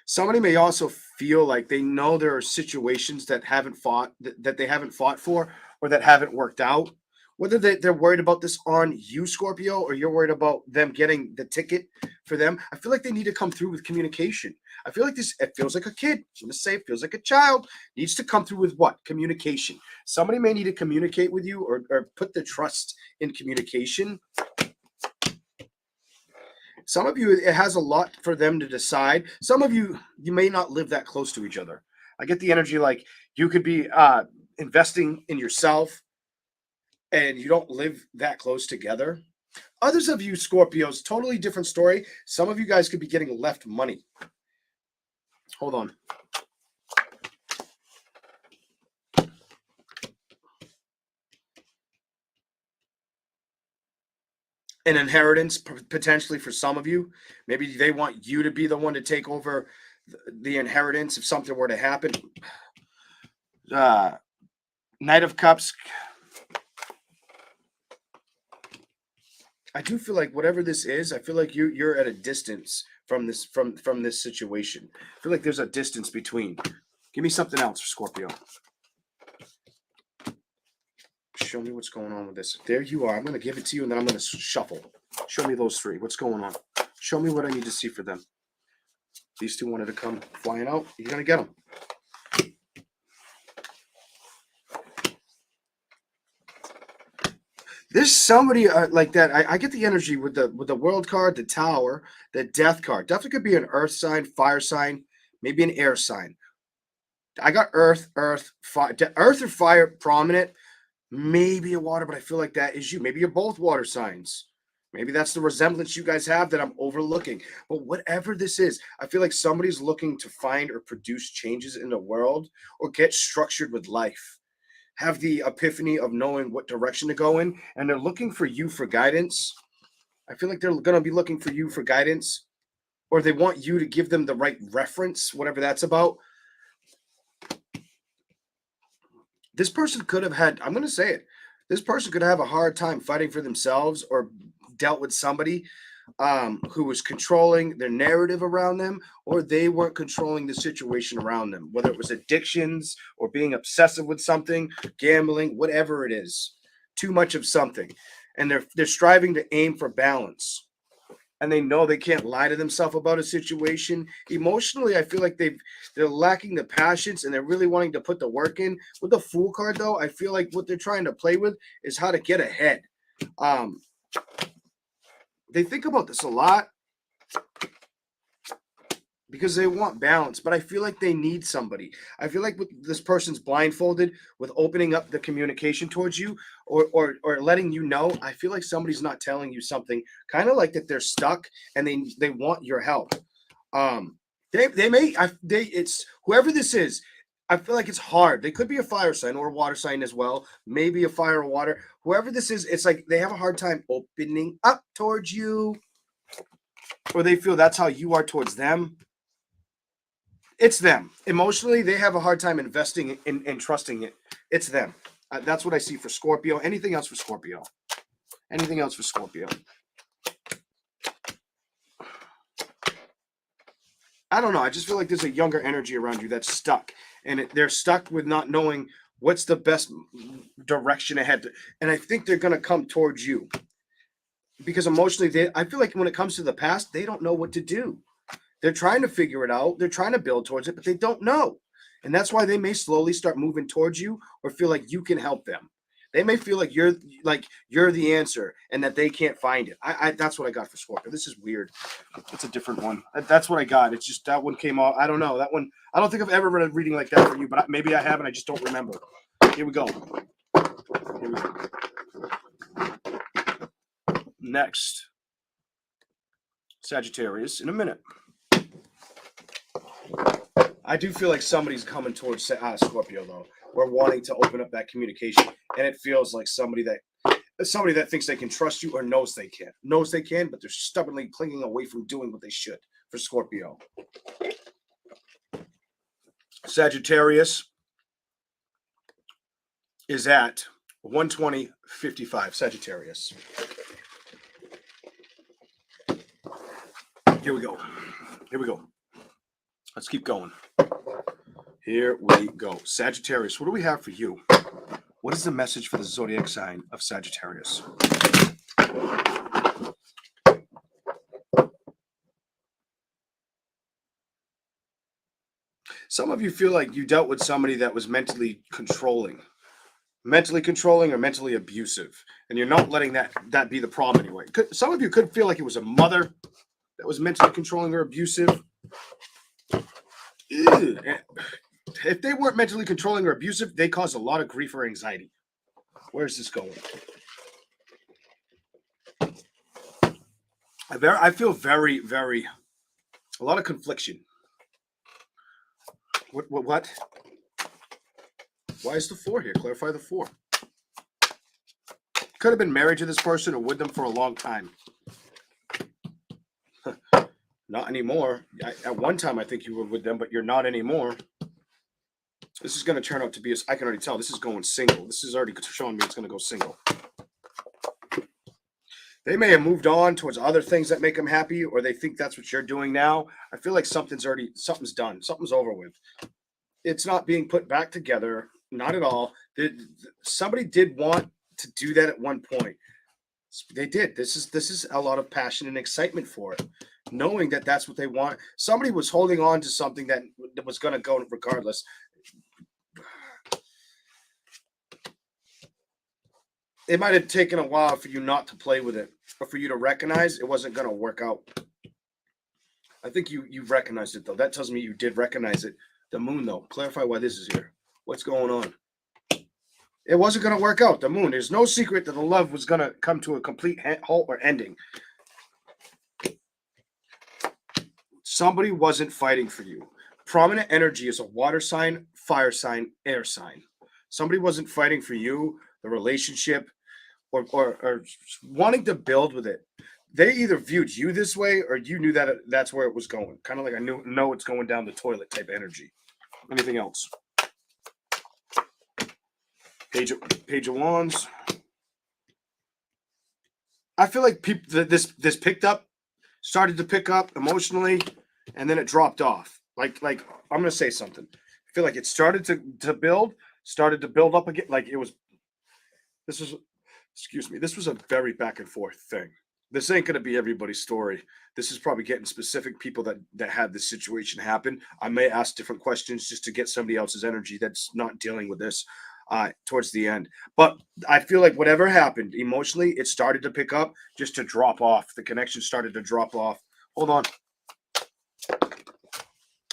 Somebody may also feel like they know there are situations that they haven't fought for, or that haven't worked out. Whether they're worried about this on you, Scorpio, or you're worried about them getting the ticket for them, I feel like they need to come through with communication. I feel like it feels like a kid. I'm going to say it feels like a child. Needs to come through with what? Communication. Somebody may need to communicate with you, or put the trust in communication. Some of you, it has a lot for them to decide. Some of you, you may not live that close to each other. I get the energy like you could be investing in yourself, and you don't live that close together. Others of you, Scorpios, totally different story. Some of you guys could be getting left money. Hold on. An inheritance, potentially for some of you. Maybe they want you to be the one to take over the inheritance if something were to happen. Knight of Cups. I do feel like whatever this is, I feel like you're at a distance from this situation. I feel like there's a distance between. Give me something else for Scorpio. Show me what's going on with this. There you are. I'm going to give it to you, and then I'm going to shuffle. Show me those three. What's going on? Show me what I need to see for them. These two wanted to come flying out. You're going to get them. There's somebody like that. I get the energy with the World card, the Tower, the Death card. Definitely could be an Earth sign, fire sign, maybe an air sign. I got Earth, fire, Earth or fire prominent. Maybe a water, but I feel like that is you. Maybe you're both water signs. Maybe that's the resemblance you guys have that I'm overlooking. But whatever this is, I feel like somebody's looking to find or produce changes in the world, or get structured with life. Have the epiphany of knowing what direction to go in, and they're looking for you for guidance. I feel like they're going to be looking for you for guidance, or they want you to give them the right reference, whatever that's about. This person could have had, I'm going to say it, this person could have a hard time fighting for themselves, or dealt with somebody who was controlling their narrative around them, or they weren't controlling the situation around them, whether it was addictions or being obsessive with something, gambling, whatever it is, too much of something. And they're striving to aim for balance. And they know they can't lie to themselves about a situation. Emotionally, I feel like they're lacking the patience, and they're really wanting to put the work in. With the Fool card, though, I feel like what they're trying to play with is how to get ahead. They think about this a lot because they want balance, but I feel like they need somebody. I feel like with this person's blindfolded with opening up the communication towards you, or letting you know. I feel like somebody's not telling you something, kind of like that they're stuck and they want your help. It's whoever this is. I feel like it's hard. They could be a fire sign or a water sign as well. Maybe a fire or water. Whoever this is, it's like they have a hard time opening up towards you, or they feel that's how you are towards them. It's them. Emotionally, they have a hard time investing in trusting it. It's them. That's what I see for Scorpio. Anything else for Scorpio? Anything else for Scorpio? I don't know. I just feel like there's a younger energy around you that's stuck. And they're stuck with not knowing what's the best direction ahead. And I think they're going to come towards you. Because emotionally, I feel like when it comes to the past, they don't know what to do. They're trying to figure it out. They're trying to build towards it, but they don't know. And that's why they may slowly start moving towards you or feel like you can help them. They may feel like you're the answer and that they can't find it. That's what I got for Scorpio. This is weird. It's a different one. That's what I got. It's just that one came out. I don't know. That one, I don't think I've ever read a reading like that for you, but maybe I have and I just don't remember. Here we go. Here we go. Next, Sagittarius in a minute. I do feel like somebody's coming towards Scorpio though. We're wanting to open up that communication, and it feels like somebody that thinks they can trust you or knows they can, but they're stubbornly clinging away from doing what they should. For Scorpio, Sagittarius is at 120.55. Sagittarius. Here we go. Here we go. Let's keep going. Here we go. Sagittarius, what do we have for you? What is the message for the zodiac sign of Sagittarius? Some of you feel like you dealt with somebody that was mentally controlling or mentally abusive, and you're not letting that be the problem anyway. Some of you could feel like it was a mother that was mentally controlling or abusive. Ew. If they weren't mentally controlling or abusive, they cause a lot of grief or anxiety. Where's this going? I feel very, very, a lot of confliction. What? Why is the 4 here? Clarify the 4. Could have been married to this person or with them for a long time. Not anymore. At one time, I think you were with them, but you're not anymore. This is going to turn out to be, I can already tell, this is going single. This is already showing me it's going to go single. They may have moved on towards other things that make them happy, or they think that's what you're doing now. I feel like something's done. Something's over with. It's not being put back together. Not at all. Somebody did want to do that at one point. They did. This is a lot of passion and excitement for it. Knowing that that's what they want. Somebody was holding on to something that was going to go regardless. It might have taken a while for you not to play with it, or for you to recognize it wasn't going to work out. I think you recognized it, though. That tells me you did recognize it. The moon, though. Clarify why this is here. What's going on? It wasn't going to work out. The moon. There's no secret that the love was going to come to a complete halt or ending. Somebody wasn't fighting for you. Prominent energy is a water sign, fire sign, air sign. Somebody wasn't fighting for you, the relationship, or wanting to build with it. They either viewed you this way or you knew that that's where it was going. Kind of like I know it's going down the toilet type energy. Anything else? Page of Wands. I feel like this started to pick up emotionally, and then it dropped off. Like I'm gonna say something. I feel like it started to build up again. Like it was. This was a very back and forth thing. This ain't gonna be everybody's story. This is probably getting specific people that had this situation happen. I may ask different questions just to get somebody else's energy that's not dealing with this towards the end. But I feel like whatever happened emotionally, it started to pick up just to drop off. The connection started to drop off. Hold on.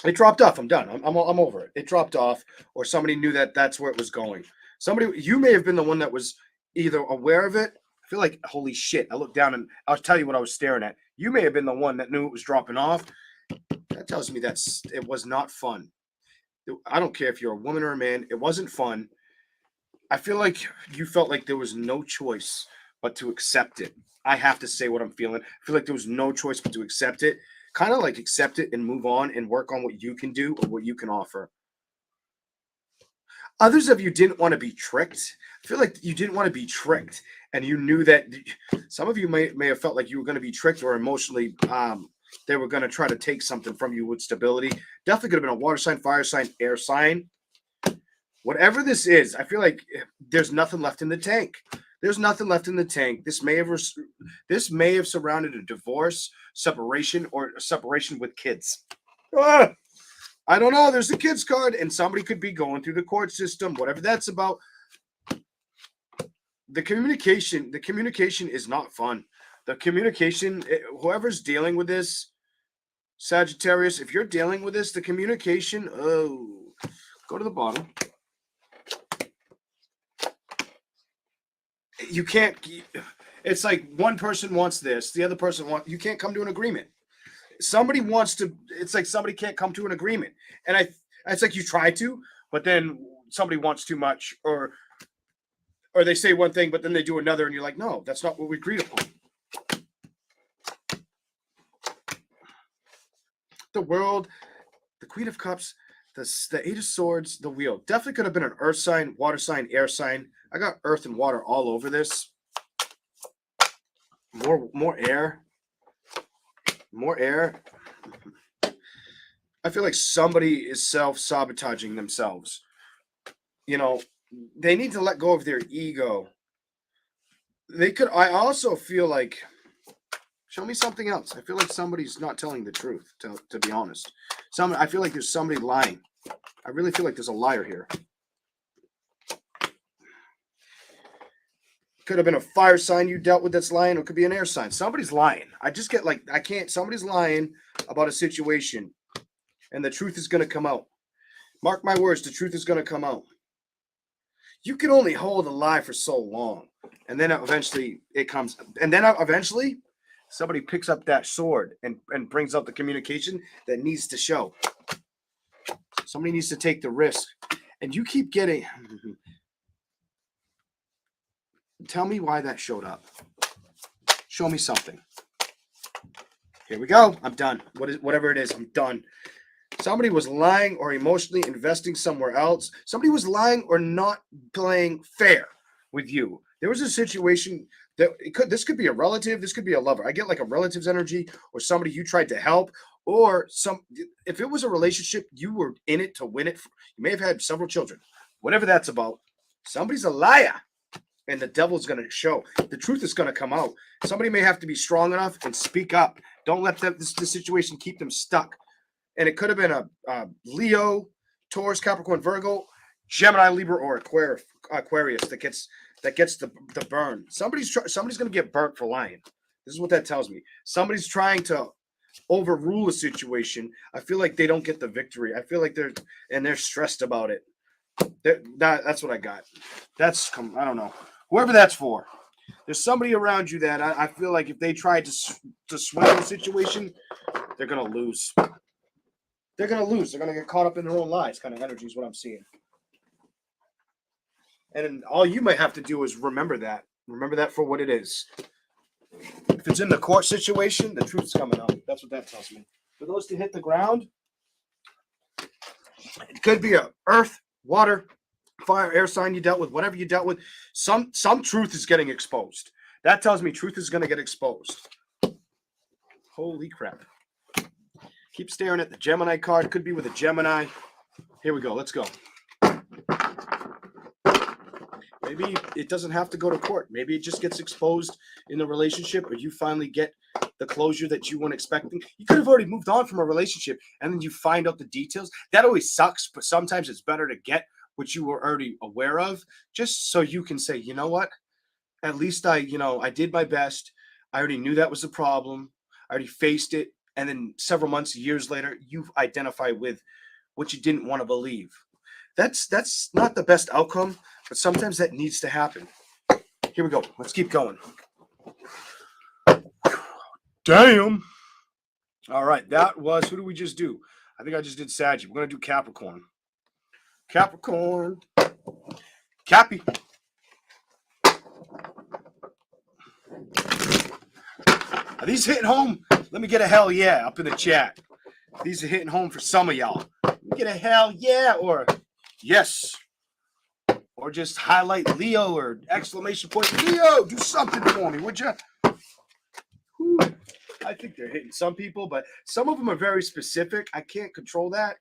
It dropped off. I'm done. I'm over it. It dropped off, or somebody knew that's where it was going. You may have been the one that was either aware of it. I feel like, holy shit. I looked down and I'll tell you what I was staring at. You may have been the one that knew it was dropping off. That tells me it was not fun. I don't care if you're a woman or a man. It wasn't fun. I feel like you felt like there was no choice but to accept it. I have to say what I'm feeling. I feel like there was no choice but to accept it. kind of like accept it and move on and work on what you can do or what you can offer. Others of you didn't want to be tricked. I feel like you didn't want to be tricked, and you knew that some of you may have felt like you were going to be tricked or emotionally they were going to try to take something from you with stability. Definitely could have been a water sign, fire sign, air sign. Whatever this is, I feel like there's nothing left in the tank. There's nothing left in the tank. This may have surrounded a divorce, separation, or a separation with kids. I don't know. There's a kids card, and somebody could be going through the court system, whatever that's about. The communication is not fun. The communication, whoever's dealing with this, Sagittarius, if you're dealing with this, the communication, go to the bottom. You can't, it's like one person wants this, the other person wants, you can't come to an agreement. Somebody wants to, it's like somebody can't come to an agreement. And it's like you try to, but then somebody wants too much, or they say one thing, but then they do another, and you're like, no, that's not what we agreed upon. The World, the Queen of Cups, the Eight of Swords, the Wheel. Definitely could have been an earth sign, water sign, air sign. I got earth and water all over this. More air. More air. I feel like somebody is self-sabotaging themselves. You know, they need to let go of their ego. I also feel like, show me something else. I feel like somebody's not telling the truth, to be honest. I feel like there's somebody lying. I really feel like there's a liar here. Could have been a fire sign you dealt with that's lying, or it could be an air sign. Somebody's lying. I just get like, somebody's lying about a situation, and the truth is going to come out. Mark my words, the truth is going to come out. You can only hold a lie for so long, and then eventually it comes, and then eventually somebody picks up that sword and brings out the communication that needs to show. Somebody needs to take the risk, and you keep getting. Tell me why that showed up. Show me something. Here we go. I'm done. Whatever it is, I'm done. Somebody was lying or emotionally investing somewhere else. Somebody was lying or not playing fair with you. There was a situation that this could be a relative, this could be a lover. I get like a relative's energy, or somebody you tried to help, or if it was a relationship, you were in it to win it. You may have had several children. Whatever that's about. Somebody's a liar. And the devil's going to show. The truth is going to come out. Somebody may have to be strong enough and speak up. Don't let this situation keep them stuck. And it could have been a Leo, Taurus, Capricorn, Virgo, Gemini, Libra, or Aquarius that gets the burn. Somebody's going to get burnt for lying. This is what that tells me. Somebody's trying to overrule a situation. I feel like they don't get the victory. I feel like they're stressed about it. That's what I got. I don't know. Whoever that's for, there's somebody around you that I feel like if they try to swing the situation, they're gonna lose. They're gonna lose. They're gonna get caught up in their own lies. Kind of energy is what I'm seeing. And all you might have to do is remember that. Remember that for what it is. If it's in the court situation, the truth's coming out. That's what that tells me. For those to hit the ground, it could be a earth, water, fire, air sign you dealt with, whatever you dealt with. Some truth is getting exposed. That tells me truth is going to get exposed. Holy crap. Keep staring at the Gemini card. Could be with a Gemini. Here we go. Let's go. Maybe it doesn't have to go to court. Maybe it just gets exposed in the relationship, or you finally get the closure that you weren't expecting. You could have already moved on from a relationship, and then you find out the details. That always sucks, but sometimes it's better to get what you were already aware of, just so you can say, you know what? At least I did my best. I already knew that was the problem. I already faced it. And then several months, years later, you identify with what you didn't want to believe. That's not the best outcome, but sometimes that needs to happen. Here we go. Let's keep going. Damn. All right. That was, who did we just do? I think I just did Sag. We're going to do Capricorn. Capricorn. Cappy. Are these hitting home? Let me get a hell yeah up in the chat. These are hitting home for some of y'all. Let me get a hell yeah or yes. Or just highlight Leo or exclamation point Leo. Do something for me, would you? Whew. I think they're hitting some people, but some of them are very specific. I can't control that.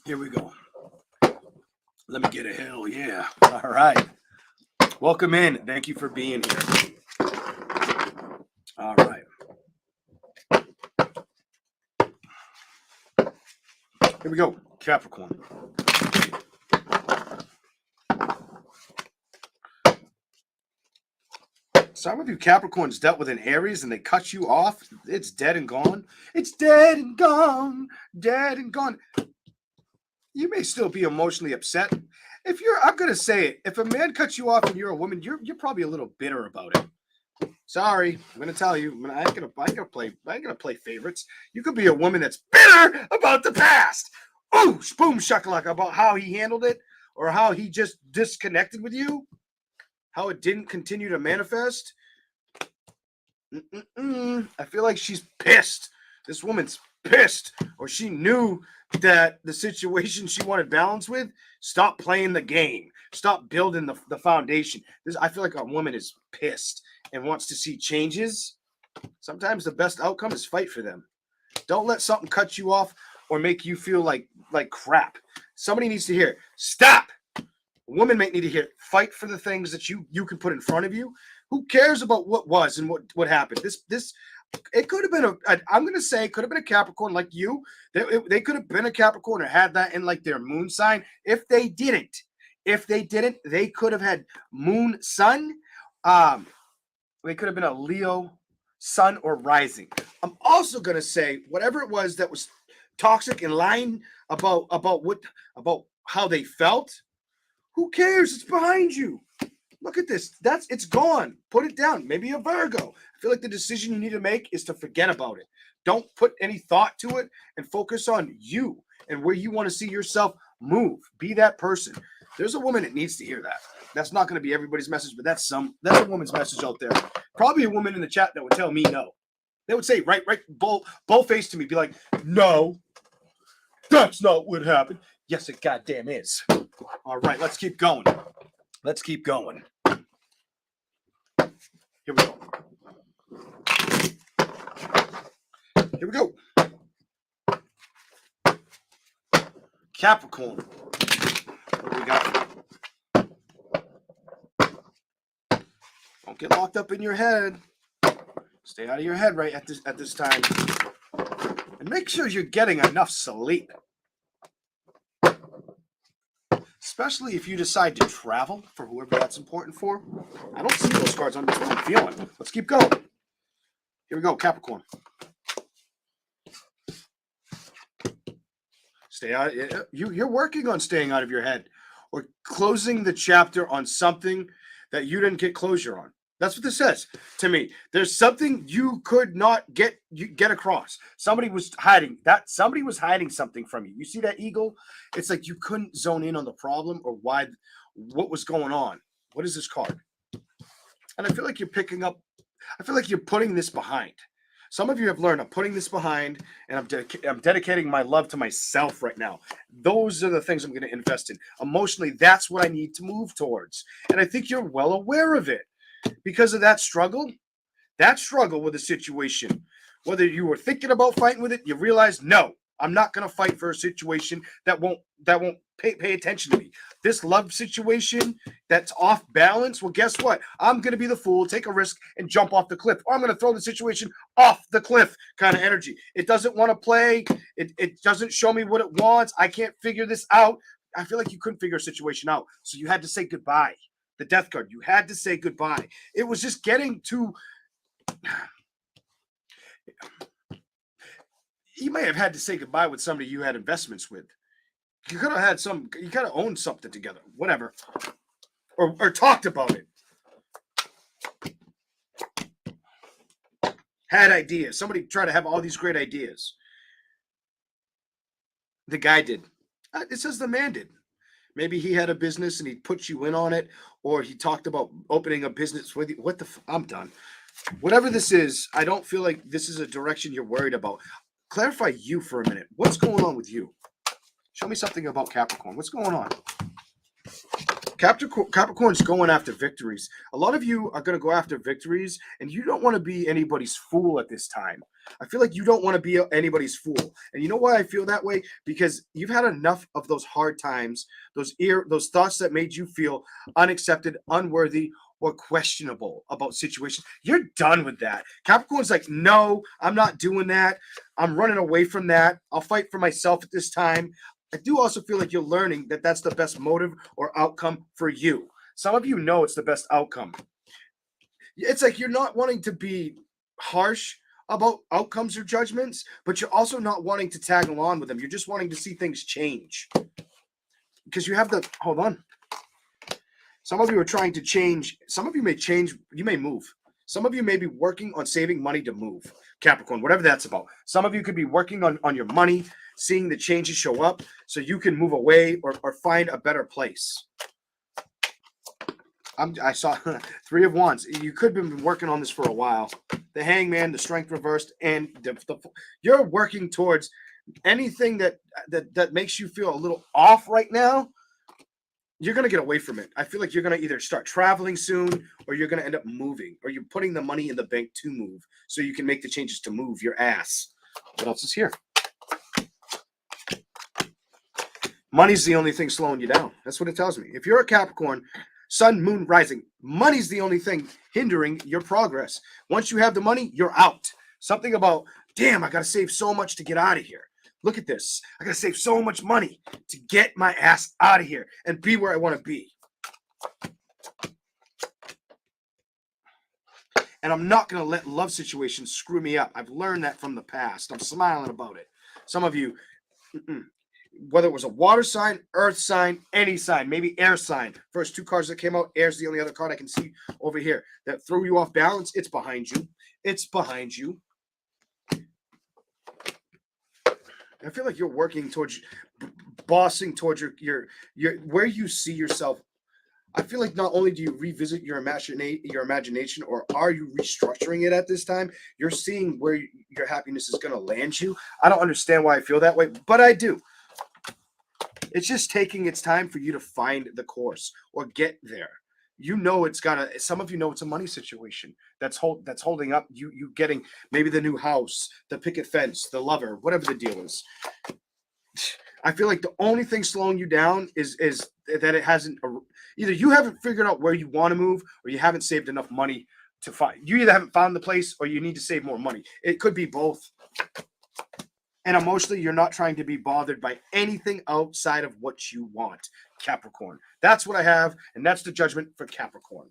Here we go. Let me get a hell yeah. All right. Welcome in. Thank you for being here. All right. Here we go. Capricorn. Some of you Capricorns dealt with an Aries and they cut you off. It's dead and gone. It's dead and gone. Dead and gone. You may still be emotionally upset. If you're, I'm gonna say it. If a man cuts you off and you're a woman, you're probably a little bitter about it. Sorry, I'm gonna tell you. I ain't gonna play favorites. You could be a woman that's bitter about the past. Oh, boom shakalaka about how he handled it or how he just disconnected with you. How it didn't continue to manifest. I feel like she's pissed. This woman's pissed, or she knew that the situation she wanted balance with. Stop playing the game. Stop building the foundation. I feel like a woman is pissed and wants to see changes. Sometimes the best outcome is fight for them. Don't let something cut you off or make you feel like crap. Somebody needs to hear, stop. A woman might need to hear, fight for the things that you can put in front of you. Who cares about what was and what happened? This it could have been I'm going to say it could have been a Capricorn like you. They could have been a Capricorn or had that in like their moon sign. If they didn't, they could have had moon sun. They could have been a Leo sun or rising. I'm also going to say whatever it was that was toxic and lying about how they felt. Who cares? It's behind you. Look at this. It's gone. Put it down. Maybe a Virgo. I feel like the decision you need to make is to forget about it. Don't put any thought to it and focus on you and where you want to see yourself move. Be that person. There's a woman that needs to hear that. That's not going to be everybody's message, but that's a woman's message out there. Probably a woman in the chat that would tell me no. They would say, right, bold face to me, be like, no, that's not what happened. Yes, it goddamn is. All right, let's keep going. Let's keep going. Here we go. Here we go. Capricorn. What do we got? Don't get locked up in your head. Stay out of your head right at this time. And make sure you're getting enough sleep. Especially if you decide to travel for whoever that's important for. I don't see those cards on this one. I'm feeling. Let's keep going. Here we go, Capricorn. Stay out. You're working on staying out of your head or closing the chapter on something that you didn't get closure on. That's what this says to me. There's something you could not get across. Somebody was hiding something from you. You see that eagle? It's like you couldn't zone in on the problem or what was going on. What is this card? And I feel like you're putting this behind. Some of you have learned I'm putting this behind, and I'm dedicating my love to myself right now. Those are the things I'm going to invest in. Emotionally, that's what I need to move towards. And I think you're well aware of it. Because of that struggle with the situation, whether you were thinking about fighting with it, you realize, no, I'm not going to fight for a situation that won't pay attention to me. This love situation that's off balance, well, guess what? I'm going to be the fool, take a risk, and jump off the cliff. Or I'm going to throw the situation off the cliff kind of energy. It doesn't want to play. It doesn't show me what it wants. I can't figure this out. I feel like you couldn't figure a situation out. So you had to say goodbye. The death card, you had to say goodbye. It was just getting to. You may have had to say goodbye with somebody you had investments with. You could have had you could have owned something together, whatever. Or talked about it. Had ideas. Somebody tried to have all these great ideas. The guy did. It says the man did. Maybe he had a business and he put you in on it, or he talked about opening a business with you. I'm done. Whatever this is, I don't feel like this is a direction you're worried about. Clarify you for a minute. What's going on with you? Show me something about Capricorn. What's going on? Capricorn's going after victories. A lot of you are going to go after victories, and you don't want to be anybody's fool at this time. I feel like you don't want to be anybody's fool. And you know why I feel that way? Because you've had enough of those hard times, those thoughts that made you feel unaccepted, unworthy, or questionable about situations. You're done with that. Capricorn's like, no, I'm not doing that. I'm running away from that. I'll fight for myself at this time. I do also feel like you're learning that that's the best motive or outcome for you. Some of you know it's the best outcome. It's like you're not wanting to be harsh about outcomes or judgments, but you're also not wanting to tag along with them. You're just wanting to see things change. Because you have the, hold on. Some of you are trying to change. Some of you may change. You may move. Some of you may be working on saving money to move. Capricorn, whatever that's about. Some of you could be working on your money, seeing the changes show up so you can move away or find a better place. I saw Three of Wands. You could have been working on this for a while. The Hangman, the Strength reversed, and you're working towards anything that makes you feel a little off right now. You're going to get away from it. I feel like you're going to either start traveling soon or you're going to end up moving, or you're putting the money in the bank to move so you can make the changes to move your ass. What else is here? Money's the only thing slowing you down. That's what it tells me. If you're a Capricorn, Sun, Moon, Rising, money's the only thing hindering your progress. Once you have the money, you're out. Something about, damn, I got to save so much to get out of here. Look at this. I got to save so much money to get my ass out of here and be where I want to be. And I'm not going to let love situations screw me up. I've learned that from the past. I'm smiling about it. Some of you, whether it was a water sign, earth sign, any sign, maybe air sign. First two cards that came out, air's the only other card I can see over here that threw you off balance. It's behind you. It's behind you. I feel like you're working towards bossing towards your where you see yourself. I feel like not only do you revisit your imagination, or are you restructuring it at this time, you're seeing where your happiness is going to land you. I don't understand why I feel that way, but I do. It's just taking its time for you to find the course or get there. You know it's gotta. Some of you know it's a money situation that's holding up you getting maybe the new house, the picket fence, the lover, whatever the deal is. I feel like the only thing slowing you down is that it hasn't. Either you haven't figured out where you want to move, or you haven't saved enough money to find. You either haven't found the place, or you need to save more money. It could be both. And emotionally, you're not trying to be bothered by anything outside of what you want, Capricorn. That's what I have, and that's the judgment for Capricorn.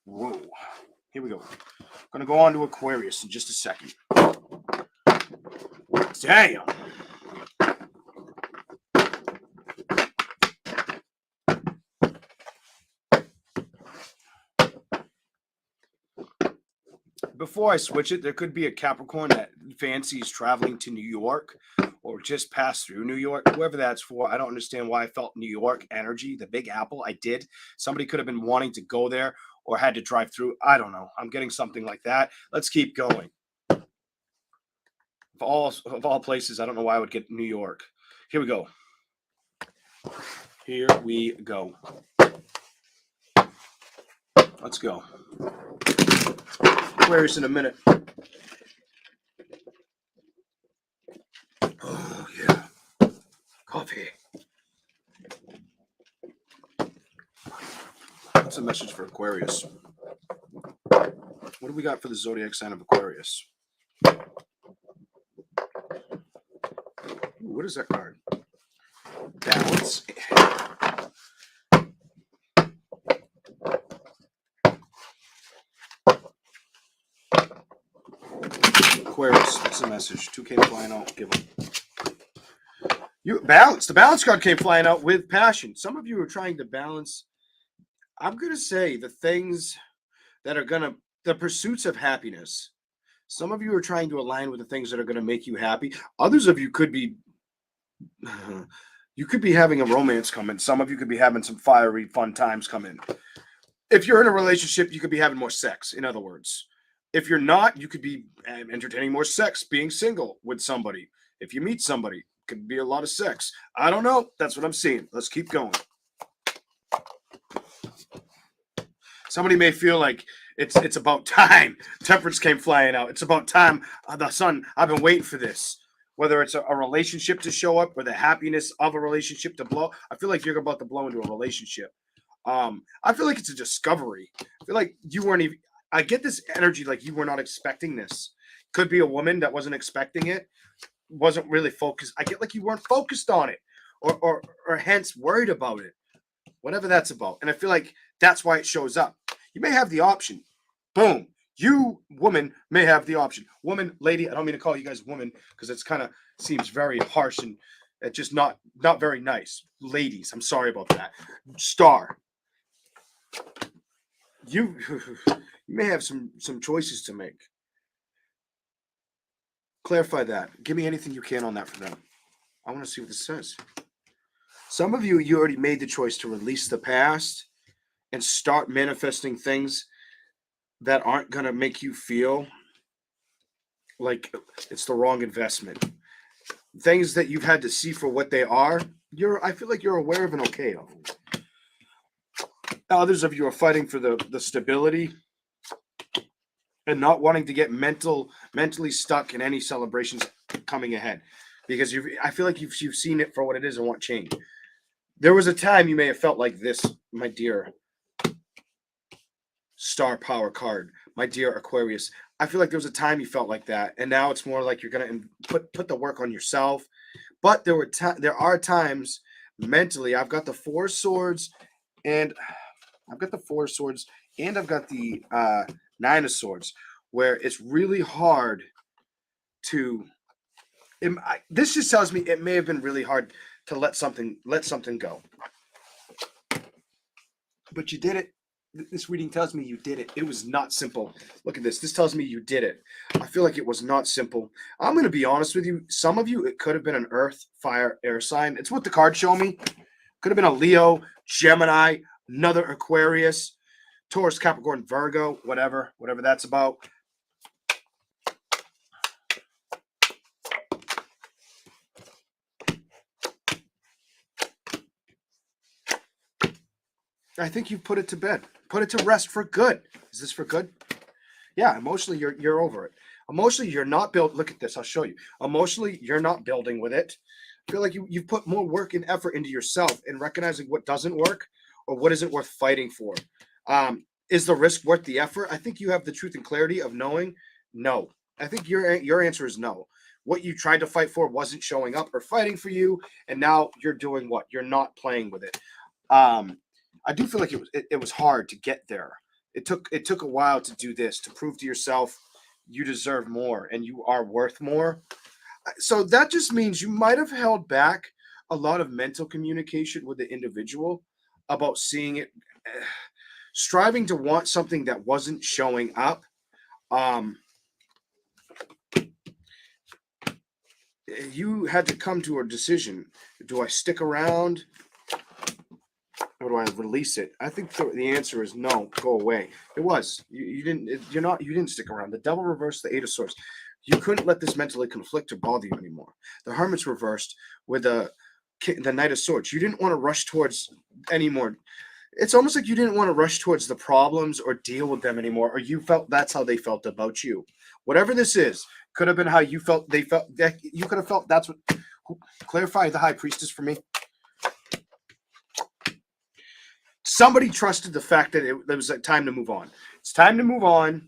Whoa. Here we go. I'm going to go on to Aquarius in just a second. Damn. Before I switch it, there could be a Capricorn that fancies traveling to New York or just pass through New York, whoever that's for. I don't understand why I felt New York energy, the Big Apple. I did. Somebody could have been wanting to go there or had to drive through. I don't know. I'm getting something like that. Let's keep going. Of all places, I don't know why I would get New York. Here we go. Here we go. Let's go. Aquarius in a minute. Oh, yeah. Coffee. That's a message for Aquarius. What do we got for the zodiac sign of Aquarius? Ooh, what is that card? Balance. Aquarius, that's the message. 2 came flying out. Give them. You balance. The balance card came flying out with passion. Some of you are trying to balance. I'm going to say the things that are the pursuits of happiness. Some of you are trying to align with the things that are going to make you happy. Others of you could be, having a romance come in. Some of you could be having some fiery, fun times come in. if you're in a relationship, you could be having more sex, in other words. If you're not, you could be entertaining more sex, being single with somebody. If you meet somebody, could be a lot of sex. I don't know. That's what I'm seeing. Let's keep going. Somebody may feel like it's about time. Temperance came flying out. It's about time. The sun, I've been waiting for this. Whether it's a relationship to show up or the happiness of a relationship to blow. I feel like you're about to blow into a relationship. I feel like it's a discovery. I feel like you weren't even. I get this energy like you were not expecting this. Could be a woman that wasn't expecting it, wasn't really focused. I get like you weren't focused on it, or hence worried about it, whatever that's about. And I feel like that's why it shows up. You may have the option. Boom. You, woman, may have the option. Woman, lady, I don't mean to call you guys woman because it's kind of seems very harsh and just not very nice. Ladies, I'm sorry about that. Star. You may have some choices to make. Clarify that. Give me anything you can on that for them. I want to see what this says. Some of you already made the choice to release the past and start manifesting things that aren't going to make you feel like it's the wrong investment. Things that you've had to see for what they are, I feel like you're aware of and okay of. Others of you are fighting for the stability and not wanting to get mentally stuck in any celebrations coming ahead, because I feel like you've seen it for what it is and want change. There was a time you may have felt like this, my dear star power card, my dear Aquarius. I feel like there was a time you felt like that, and now it's more like you're gonna put the work on yourself. But there are times mentally. I've got the Four of Swords, and I've got the Nine of Swords, where it's really hard to. This just tells me it may have been really hard to let something go, but you did it. This reading tells me you did it. It was not simple. Look at this. This tells me you did it. I feel like it was not simple. I'm going to be honest with you. Some of you, it could have been an earth, fire, air sign. It's what the cards show me. Could have been a Leo, Gemini, another Aquarius, Taurus, Capricorn, Virgo, whatever that's about. I think you've put it to bed. Put it to rest for good. Is this for good? Yeah, emotionally, you're over it. Emotionally, you're not built. Look at this. I'll show you. Emotionally, you're not building with it. I feel like you've put more work and effort into yourself in recognizing what doesn't work or what isn't worth fighting for. Is the risk worth the effort? I think you have the truth and clarity of knowing no. I think your answer is no. What you tried to fight for wasn't showing up or fighting for you, and now you're doing what? You're not playing with it. I do feel like it was hard to get there. It took a while to do this, to prove to yourself you deserve more and you are worth more. So that just means you might have held back a lot of mental communication with the individual about seeing it, striving to want something that wasn't showing up. You had to come to a decision. Do I stick around? Or do I release it? I think the answer is no. Go away. It was you didn't. You didn't stick around. The Devil reversed the Eight of Swords. You couldn't let this mentally conflict or bother you anymore. The Hermit's reversed with the Knight of Swords. You didn't want to rush towards anymore. It's almost like you didn't want to rush towards the problems or deal with them anymore, or you felt that's how they felt about you. Whatever this is, could have been how you felt. They felt that you could have felt. That's what. Clarify the High Priestess for me. Somebody trusted the fact that it was time to move on. It's time to move on.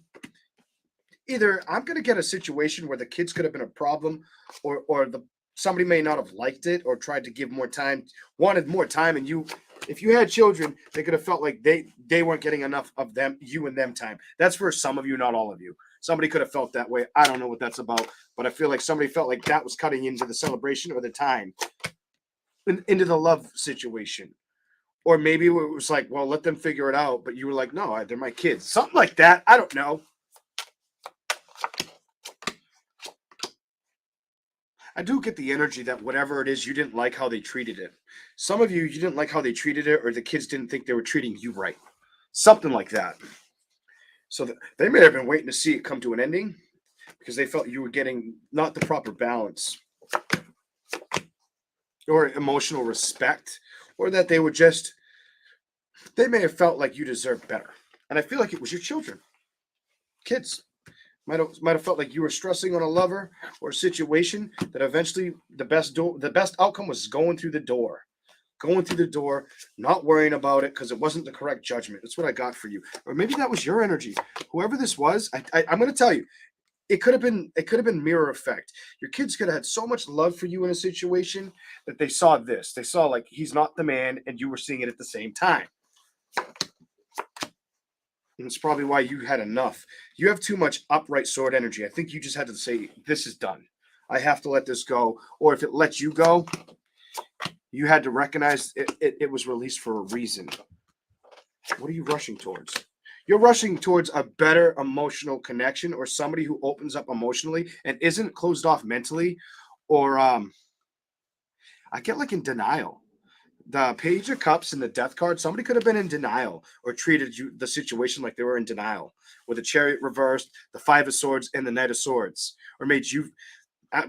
Either I'm going to get a situation where the kids could have been a problem, or somebody may not have liked it or tried to give more time, wanted more time, and if you had children, they could have felt like they weren't getting enough of them, you and them time. That's for some of you, not all of you. Somebody could have felt that way. I don't know what that's about, but I feel like somebody felt like that was cutting into the celebration or the time, into the love situation. Or maybe it was like, well, let them figure it out. But you were like, no, they're my kids. Something like that. I don't know. I do get the energy that whatever it is, you didn't like how they treated it. Some of you didn't like how they treated it, or the kids didn't think they were treating you right. something like that. So they may have been waiting to see it come to an ending because they felt you were getting not the proper balance or emotional respect, or that they were just, they may have felt like you deserved better. And I feel like it was your children, kids. Might have felt like you were stressing on a lover or a situation that eventually the best outcome was going through the door, not worrying about it because it wasn't the correct judgment. That's what I got for you. Or maybe that was your energy. Whoever this was, I'm going to tell you, it could have been mirror effect. Your kids could have had so much love for you in a situation that they saw this. They saw like he's not the man, and you were seeing it at the same time. And it's probably why you had enough. You have too much upright sword energy. I think you just had to say, this is done. I have to let this go. Or if it lets you go, you had to recognize it was released for a reason. What are you rushing towards? You're rushing towards a better emotional connection, or somebody who opens up emotionally and isn't closed off mentally, or I get like in denial. The Page of Cups and the Death card, somebody could have been in denial or treated the situation like they were in denial, with the Chariot reversed, the Five of Swords, and the Knight of Swords, or made you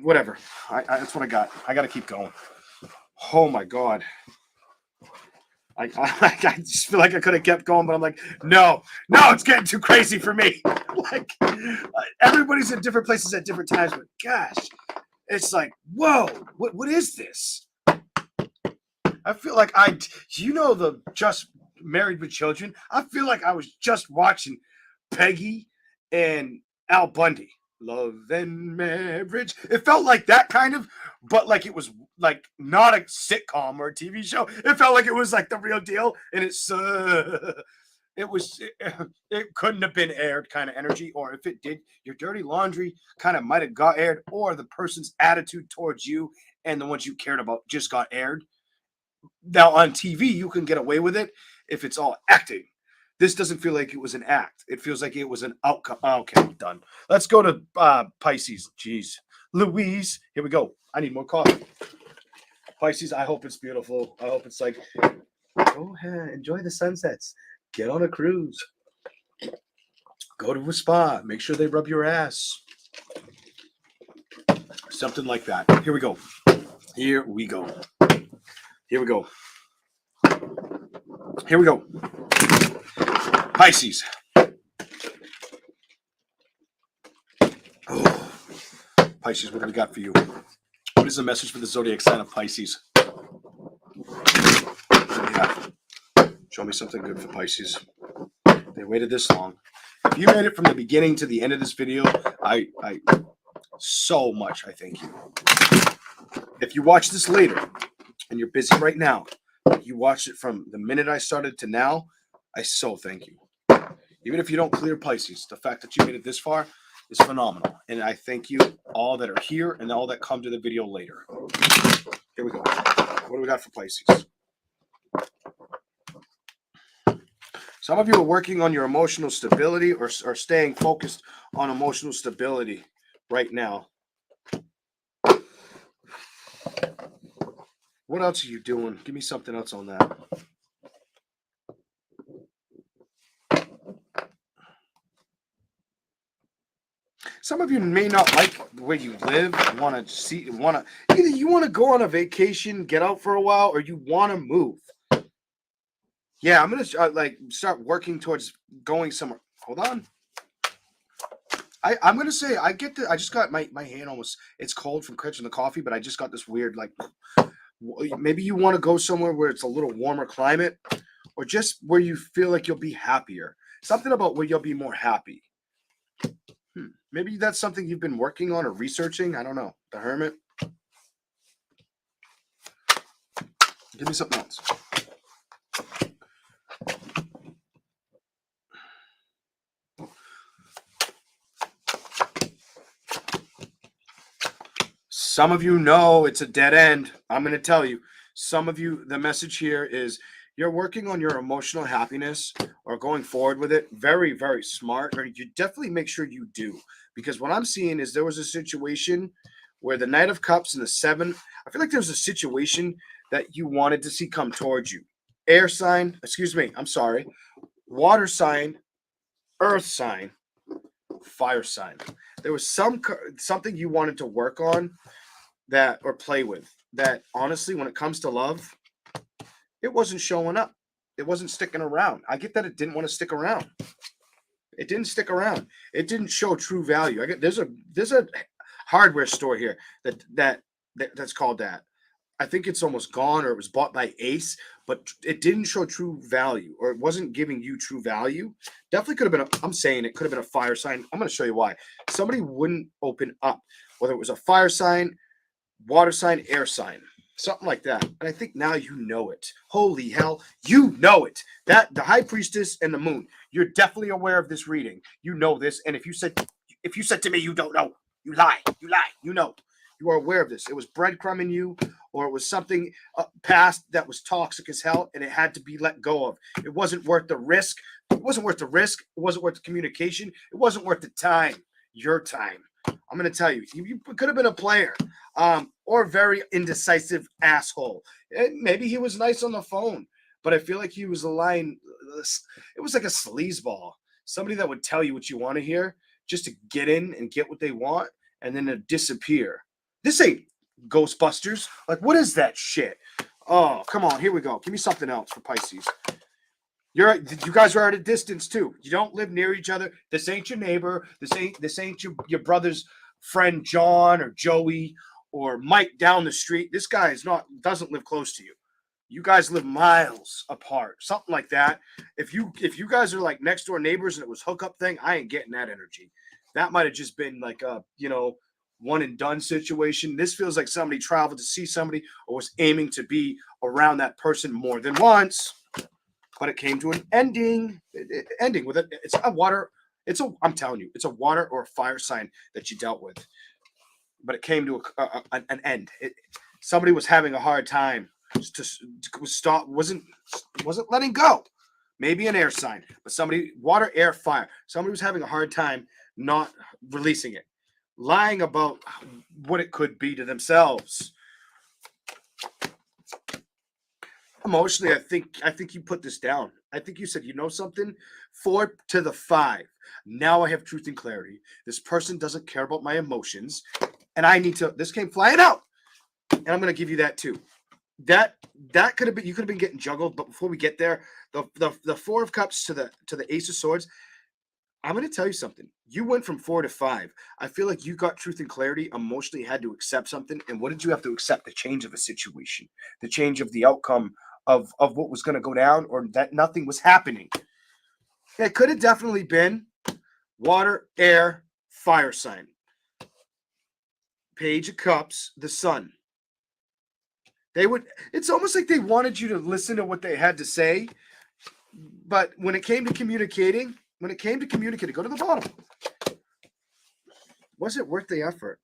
whatever. That's what I got. I got to keep going. Oh my God. I just feel like I could have kept going, but I'm like, no, it's getting too crazy for me. Like, everybody's in different places at different times, but gosh, it's like, whoa, what is this? I feel like the Just Married with Children. I feel like I was just watching Peggy and Al Bundy. Love and Marriage. It felt like that kind of, but like it was like not a sitcom or a TV show. It felt like it was like the real deal, and it couldn't have been aired kind of energy, or if it did, your dirty laundry kind of might have got aired, or the person's attitude towards you and the ones you cared about just got aired. Now on TV, you can get away with it if it's all acting. This doesn't feel like it was an act. It feels like it was an outcome. Okay, done. Let's go to Pisces. Jeez. Louise. Here we go. I need more coffee. Pisces, I hope it's beautiful. I hope it's like, go ahead, enjoy the sunsets. Get on a cruise. Go to a spa. Make sure they rub your ass. Something like that. Here we go. Here we go. Here we go. Here we go. Pisces. Oh. Pisces, what do we got for you? What is the message for the zodiac sign of Pisces? Yeah. Show me something good for Pisces. They waited this long. If you made it from the beginning to the end of this video, I so much I thank you. If you watch this later and you're busy right now, you watched it from the minute I started to now, I so thank you. Even if you don't clear Pisces, the fact that you made it this far is phenomenal. And I thank you all that are here and all that come to the video later. Here we go. What do we got for Pisces? Some of you are working on your emotional stability or staying focused on emotional stability right now. What else are you doing? Give me something else on that. Some of you may not like the way you live, either you want to go on a vacation, get out for a while, or you want to move. Yeah, I'm going to start working towards going somewhere. Hold on. I'm going to say, I just got my hand almost, it's cold from catching the coffee, but I just got this weird, like, maybe you want to go somewhere where it's a little warmer climate, or just where you feel like you'll be happier. Something about where you'll be more happy. Maybe that's something you've been working on or researching. I don't know. The Hermit. Give me something else. Some of you know it's a dead end. I'm going to tell you. Some of you, the message here is you're working on your emotional happiness or going forward with it. Very, very smart. Or you definitely make sure you do. Because what I'm seeing is there was a situation where the Knight of Cups and the Seven, I feel like there was a situation that you wanted to see come towards you. Air sign, excuse me, I'm sorry. water sign, earth sign, fire sign. There was something you wanted to work on that or play with that honestly, when it comes to love, it wasn't showing up. It wasn't sticking around. I get that it didn't want to stick around. It didn't stick around. It didn't show true value. There's a hardware store here that's called that. I think it's almost gone or it was bought by Ace, but it didn't show true value or it wasn't giving you true value. Definitely could have been, I'm saying it could have been a fire sign. I'm going to show you why. Somebody wouldn't open up, whether it was a fire sign, water sign, air sign, something like that. And I think now you know it. Holy hell, you know it. That the high priestess and the moon, you're definitely aware of this reading. You know this. And if you said to me you don't know, you lie. You know. You are aware of this. It was breadcrumbing you, or it was something past that was toxic as hell, and it had to be let go of. It wasn't worth the risk. It wasn't worth the risk. It wasn't worth the communication. It wasn't worth the time. Your time. I'm going to tell you, you could have been a player, or a very indecisive asshole. Maybe he was nice on the phone, but I feel like he was a line. It was like a sleazeball. Somebody that would tell you what you want to hear just to get in and get what they want, and then to disappear. This ain't Ghostbusters. Like, what is that shit? Oh, come on. Here we go. Give me something else for Pisces. You guys are at a distance too. You don't live near each other. This ain't your neighbor. This ain't your brother's friend John or Joey or Mike down the street. This guy doesn't live close to you. You guys live miles apart. Something like that. If you guys are like next door neighbors and it was hookup thing, I ain't getting that energy. That might have just been like a, one and done situation. This feels like somebody traveled to see somebody or was aiming to be around that person more than once, but it came to an ending. Ending with it. I'm telling you, it's a water or a fire sign that you dealt with, but it came to an end. Somebody was having a hard time to stop. Wasn't letting go. Maybe an air sign, but somebody, water, air, fire. Somebody was having a hard time not releasing it. Lying about what it could be to themselves. Emotionally, I think you put this down. I think you said, you know something? 4 to the 5. Now I have truth and clarity. This person doesn't care about my emotions, and I need to. This came flying out, and I'm going to give you that too. That could have been, you could have been getting juggled, but before we get there, the 4 of Cups to the Ace of Swords. I'm going to tell you something. You went from 4 to 5. I feel like you got truth and clarity, emotionally had to accept something. And what did you have to accept? The change of a situation, the change of the outcome of what was going to go down, or that nothing was happening. It could have definitely been water, air, fire sign. Page of Cups, the sun. It's almost like they wanted you to listen to what they had to say. But when it came to communicating, go to the bottom. Was it worth the effort?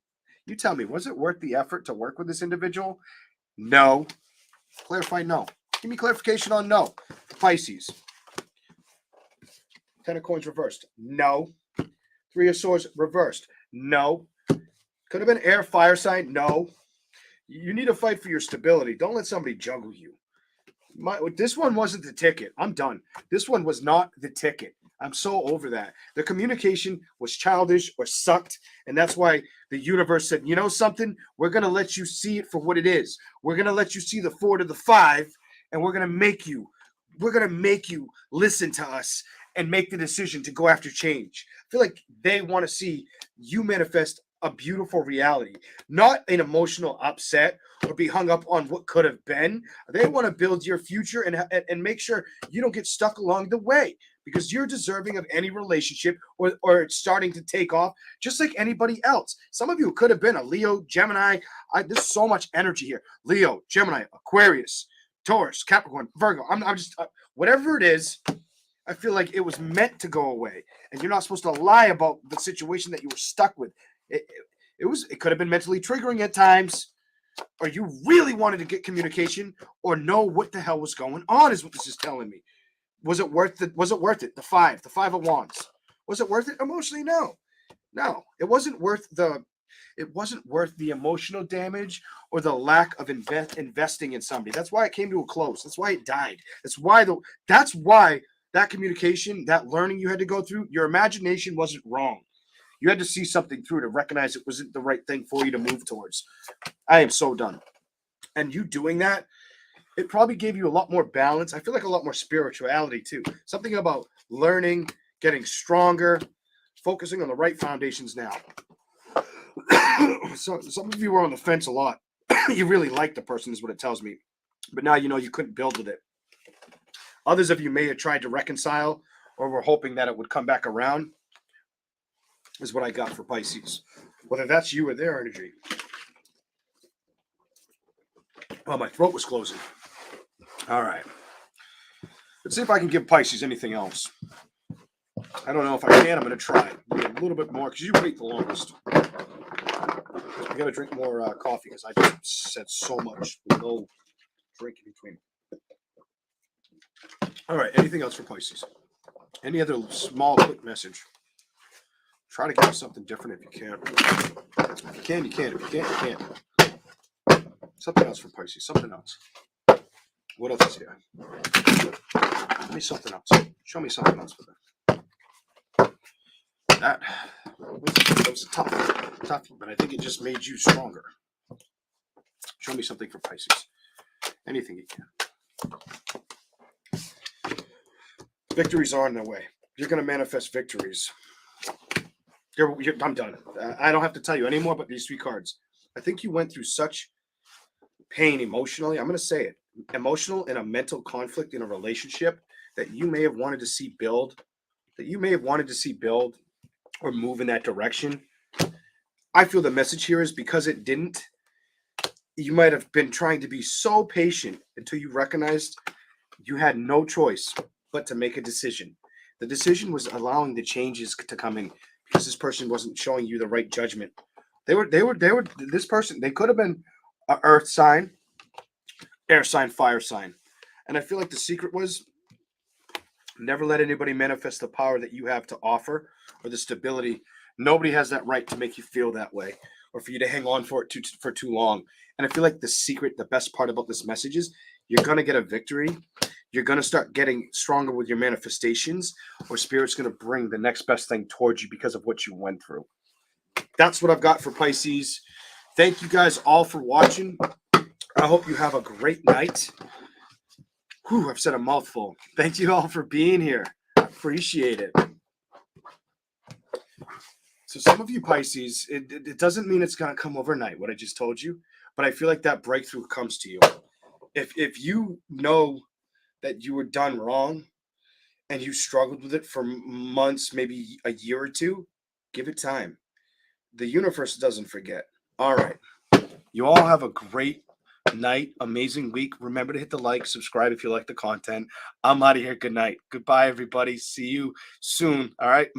You tell me, was it worth the effort to work with this individual? No. Clarify no. Give me clarification on no. Pisces. 10 of Coins reversed. No. 3 of Swords reversed. No. Could have been air, fire sign. No. You need to fight for your stability. Don't let somebody juggle you. This one wasn't the ticket. I'm done. This one was not the ticket. I'm so over that. The communication was childish or sucked, and that's why the universe said, you know something? We're going to let you see it for what it is. We're going to let you see the 4 to the 5, and we're going to make you listen to us and make the decision to go after change. I feel like they want to see you manifest a beautiful reality, not an emotional upset or be hung up on what could have been. They want to build your future and make sure you don't get stuck along the way, because you're deserving of any relationship or it's starting to take off just like anybody else. Some of you could have been a Leo, Gemini. There's so much energy here. Leo, Gemini, Aquarius, Taurus, Capricorn, Virgo. I'm just, whatever it is, I feel like it was meant to go away. And you're not supposed to lie about the situation that you were stuck with. It could have been mentally triggering at times, or you really wanted to get communication or know what the hell was going on, is what this is telling me. Was it worth it? The 5 of Wands. Was it worth it emotionally? No. It wasn't worth the emotional damage or the lack of investing in somebody. That's why it came to a close. That's why it died. That's why that communication, that learning you had to go through, your imagination wasn't wrong. You had to see something through to recognize it wasn't the right thing for you to move towards. I am so done. And you doing that, it probably gave you a lot more balance. I feel like a lot more spirituality too. Something about learning, getting stronger, focusing on the right foundations now. So some of you were on the fence a lot. You really like the person is what it tells me. But now you know you couldn't build with it. Others of you may have tried to reconcile or were hoping that it would come back around, is what I got for Pisces. Whether that's you or their energy. Oh, my throat was closing. All right. Let's see if I can give Pisces anything else. I don't know if I can. I'm going to try. A little bit more because you wait the longest. I got to drink more coffee because I just said so much with no drink in between. All right. Anything else for Pisces? Any other small, quick message? Try to give something different if you can. If you can, you can. If you can't, you can't. Something else for Pisces. Something else. What else is here? Give me something else. Show me something else for that. That was a tough, but I think it just made you stronger. Show me something for Pisces. Anything you can. Victories are on their way. You're going to manifest victories. I'm done. I don't have to tell you anymore but these three cards. I think you went through such pain emotionally. I'm going to say it. Emotional and a mental conflict in a relationship that you may have wanted to see build, or move in that direction. I feel the message here is because it didn't, you might have been trying to be so patient until you recognized you had no choice but to make a decision. The decision was allowing the changes to come in because this person wasn't showing you the right judgment. This person, they could have been an earth sign, air sign, fire sign. And I feel like the secret was never let anybody manifest the power that you have to offer or the stability. Nobody has that right to make you feel that way or for you to hang on for it for too long. And I feel like the secret, the best part about this message is you're going to get a victory. You're going to start getting stronger with your manifestations, or Spirit's going to bring the next best thing towards you because of what you went through. That's what I've got for Pisces. Thank you guys all for watching. I hope you have a great night. Whew, I've said a mouthful. Thank you all for being here. I appreciate it. So some of you Pisces, it doesn't mean it's going to come overnight, what I just told you, but I feel like that breakthrough comes to you. If you know that you were done wrong and you struggled with it for months, maybe a year or two, give it time. The universe doesn't forget. All right. You all have a great night, amazing week. Remember to hit the like, subscribe if you like the content. I'm out of here. Good night. Goodbye, everybody. See you soon. All right.